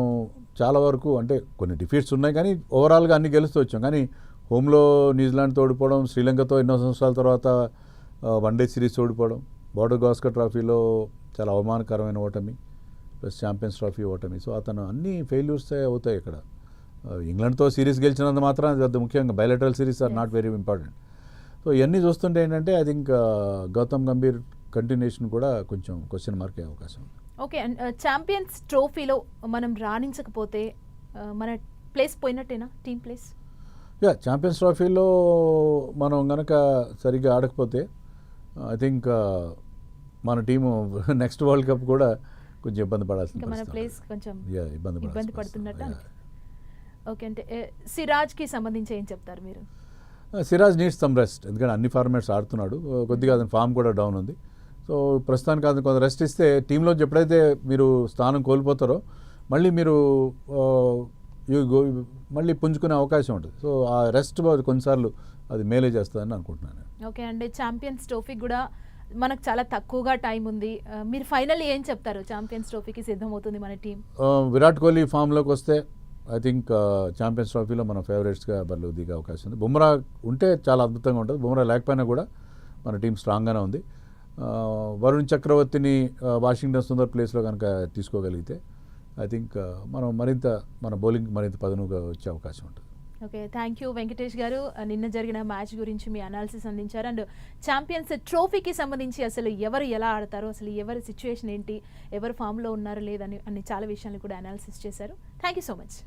చాలా వరకు అంటే కొన్ని డిఫీట్స్ ఉన్నాయి కానీ ఓవరాల్గా అన్ని గెలుస్తూ వచ్చాం. కానీ హోమ్లో న్యూజిలాండ్తో ఓడిపోవడం, శ్రీలంకతో ఎన్నో సంవత్సరాల తర్వాత వన్డే సిరీస్ ఓడిపోవడం, బోర్డర్ గాస్కర్ ట్రోఫీలో చాలా అవమానకరమైన ఓటమి, ప్లస్ ఛాంపియన్స్ ట్రోఫీ ఓటమి. సో అతను అన్ని ఫెయిల్యూర్సే అవుతాయి ఇక్కడ. ఇంగ్లాండ్తో సిరీస్ గెలిచినంత మాత్రం పెద్ద ముఖ్యంగా bilateral series are not very important. So ఇవన్నీ చూస్తుంటే ఏంటంటే I think Gautam Gambhir continuation కూడా కొంచెం క్వశ్చన్ మార్క్ అయ్యే అవకాశం ఉంది. ఓకే, అండ్ ఛాంపియన్స్ ట్రోఫీలో మనం రాణించకపోతే మన ప్లేస్ పోయినట్టేనా, టీమ్ ప్లేస్? ఛాంపియన్స్ ట్రోఫీలో మనం కనుక సరిగ్గా ఆడకపోతే ఐ థింక్ మన టీము నెక్స్ట్ వరల్డ్ కప్ కూడా కొంచెం ఇబ్బంది పడాల్సింది. మన ప్లేస్ కొంచెం ఇబ్బంది పడుతున్నట్టు. Yeah. ఓకే, అంటే సిరాజ్కి సంబంధించి ఏం చెప్తారు మీరు? Siraj needs some rest. ఎందుకంటే అన్ని ఫార్మాట్స్ ఆడుతున్నాడు, కొద్దిగా అతని ఫామ్ కూడా డౌన్ ఉంది. సో ప్రస్తుతానికి అతను కొంత రెస్ట్ ఇస్తే టీంలో ఎప్పుడైతే మీరు స్థానం కోల్పోతారో మళ్ళీ మీరు మళ్ళీ పుంజుకునే అవకాశం ఉంటుంది. సో ఆ రెస్ట్ కొన్నిసార్లు అది మేలే చేస్తుందని అనుకుంటున్నాను. ఓకే అండి, ఛాంపియన్స్ ట్రోఫీ కూడా మనకు చాలా తక్కువగా టైం ఉంది. మీరు ఫైనల్ ఏం చెప్తారు? ఛాంపియన్స్ ట్రోఫీకి సిద్ధమవుతుంది మన టీం. విరాట్ కోహ్లీ ఫామ్లోకి వస్తే ఐ థింక్ ఛాంపియన్స్ ట్రోఫీలో మన ఫేవరెట్స్గా బరిలో దిగే అవకాశం ఉంది. బుమ్రా ఉంటే చాలా అద్భుతంగా ఉంటుంది. బుమ్రా లేకపోయినా కూడా మన టీం స్ట్రాంగ్గానే ఉంది. వరుణ్ చక్రవర్తిని వాషింగ్టన్ సుందర్ ప్లేస్లో కనుక తీసుకోగలిగితే ఐ థింక్ మన బౌలింగ్ మరింత పదునుగా వచ్చే అవకాశం ఉంటుంది. ఓకే, థ్యాంక్ యూ వెంకటేష్ గారు. నిన్న జరిగిన మ్యాచ్ గురించి మీ అనాలిసిస్ అందించారు. అండ్ ఛాంపియన్స్ ట్రోఫీకి సంబంధించి అసలు ఎవరు ఎలా ఆడతారో, అసలు ఎవరి సిచ్యువేషన్ ఏంటి, ఎవరు ఫామ్లో ఉన్నారో లేదని అన్ని చాలా విషయాలు కూడా అనాలిసిస్ చేశారు. Thank you so much.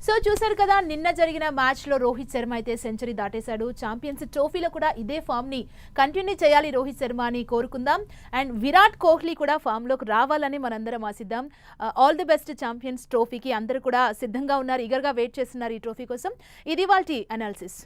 So చూశారు కదా, నిన్న జరిగిన మ్యాచ్లో రోహిత్ శర్మ అయితే సెంచరీ దాటేశాడు. ఛాంపియన్స్ ట్రోఫీలో కూడా ఇదే ఫామ్ని కంటిన్యూ చేయాలి రోహిత్ శర్మ అని కోరుకుందాం. అండ్ విరాట్ కోహ్లీ కూడా ఫామ్లోకి రావాలని మనందరం ఆశిద్దాం. ఆల్ ది బెస్ట్ ఛాంపియన్స్ ట్రోఫీకి. అందరూ కూడా సిద్ధంగా ఉన్నారు, ఈగర్గా వెయిట్ చేస్తున్నారు ఈ ట్రోఫీ కోసం. ఇది వాల్టి అనాలిసిస్.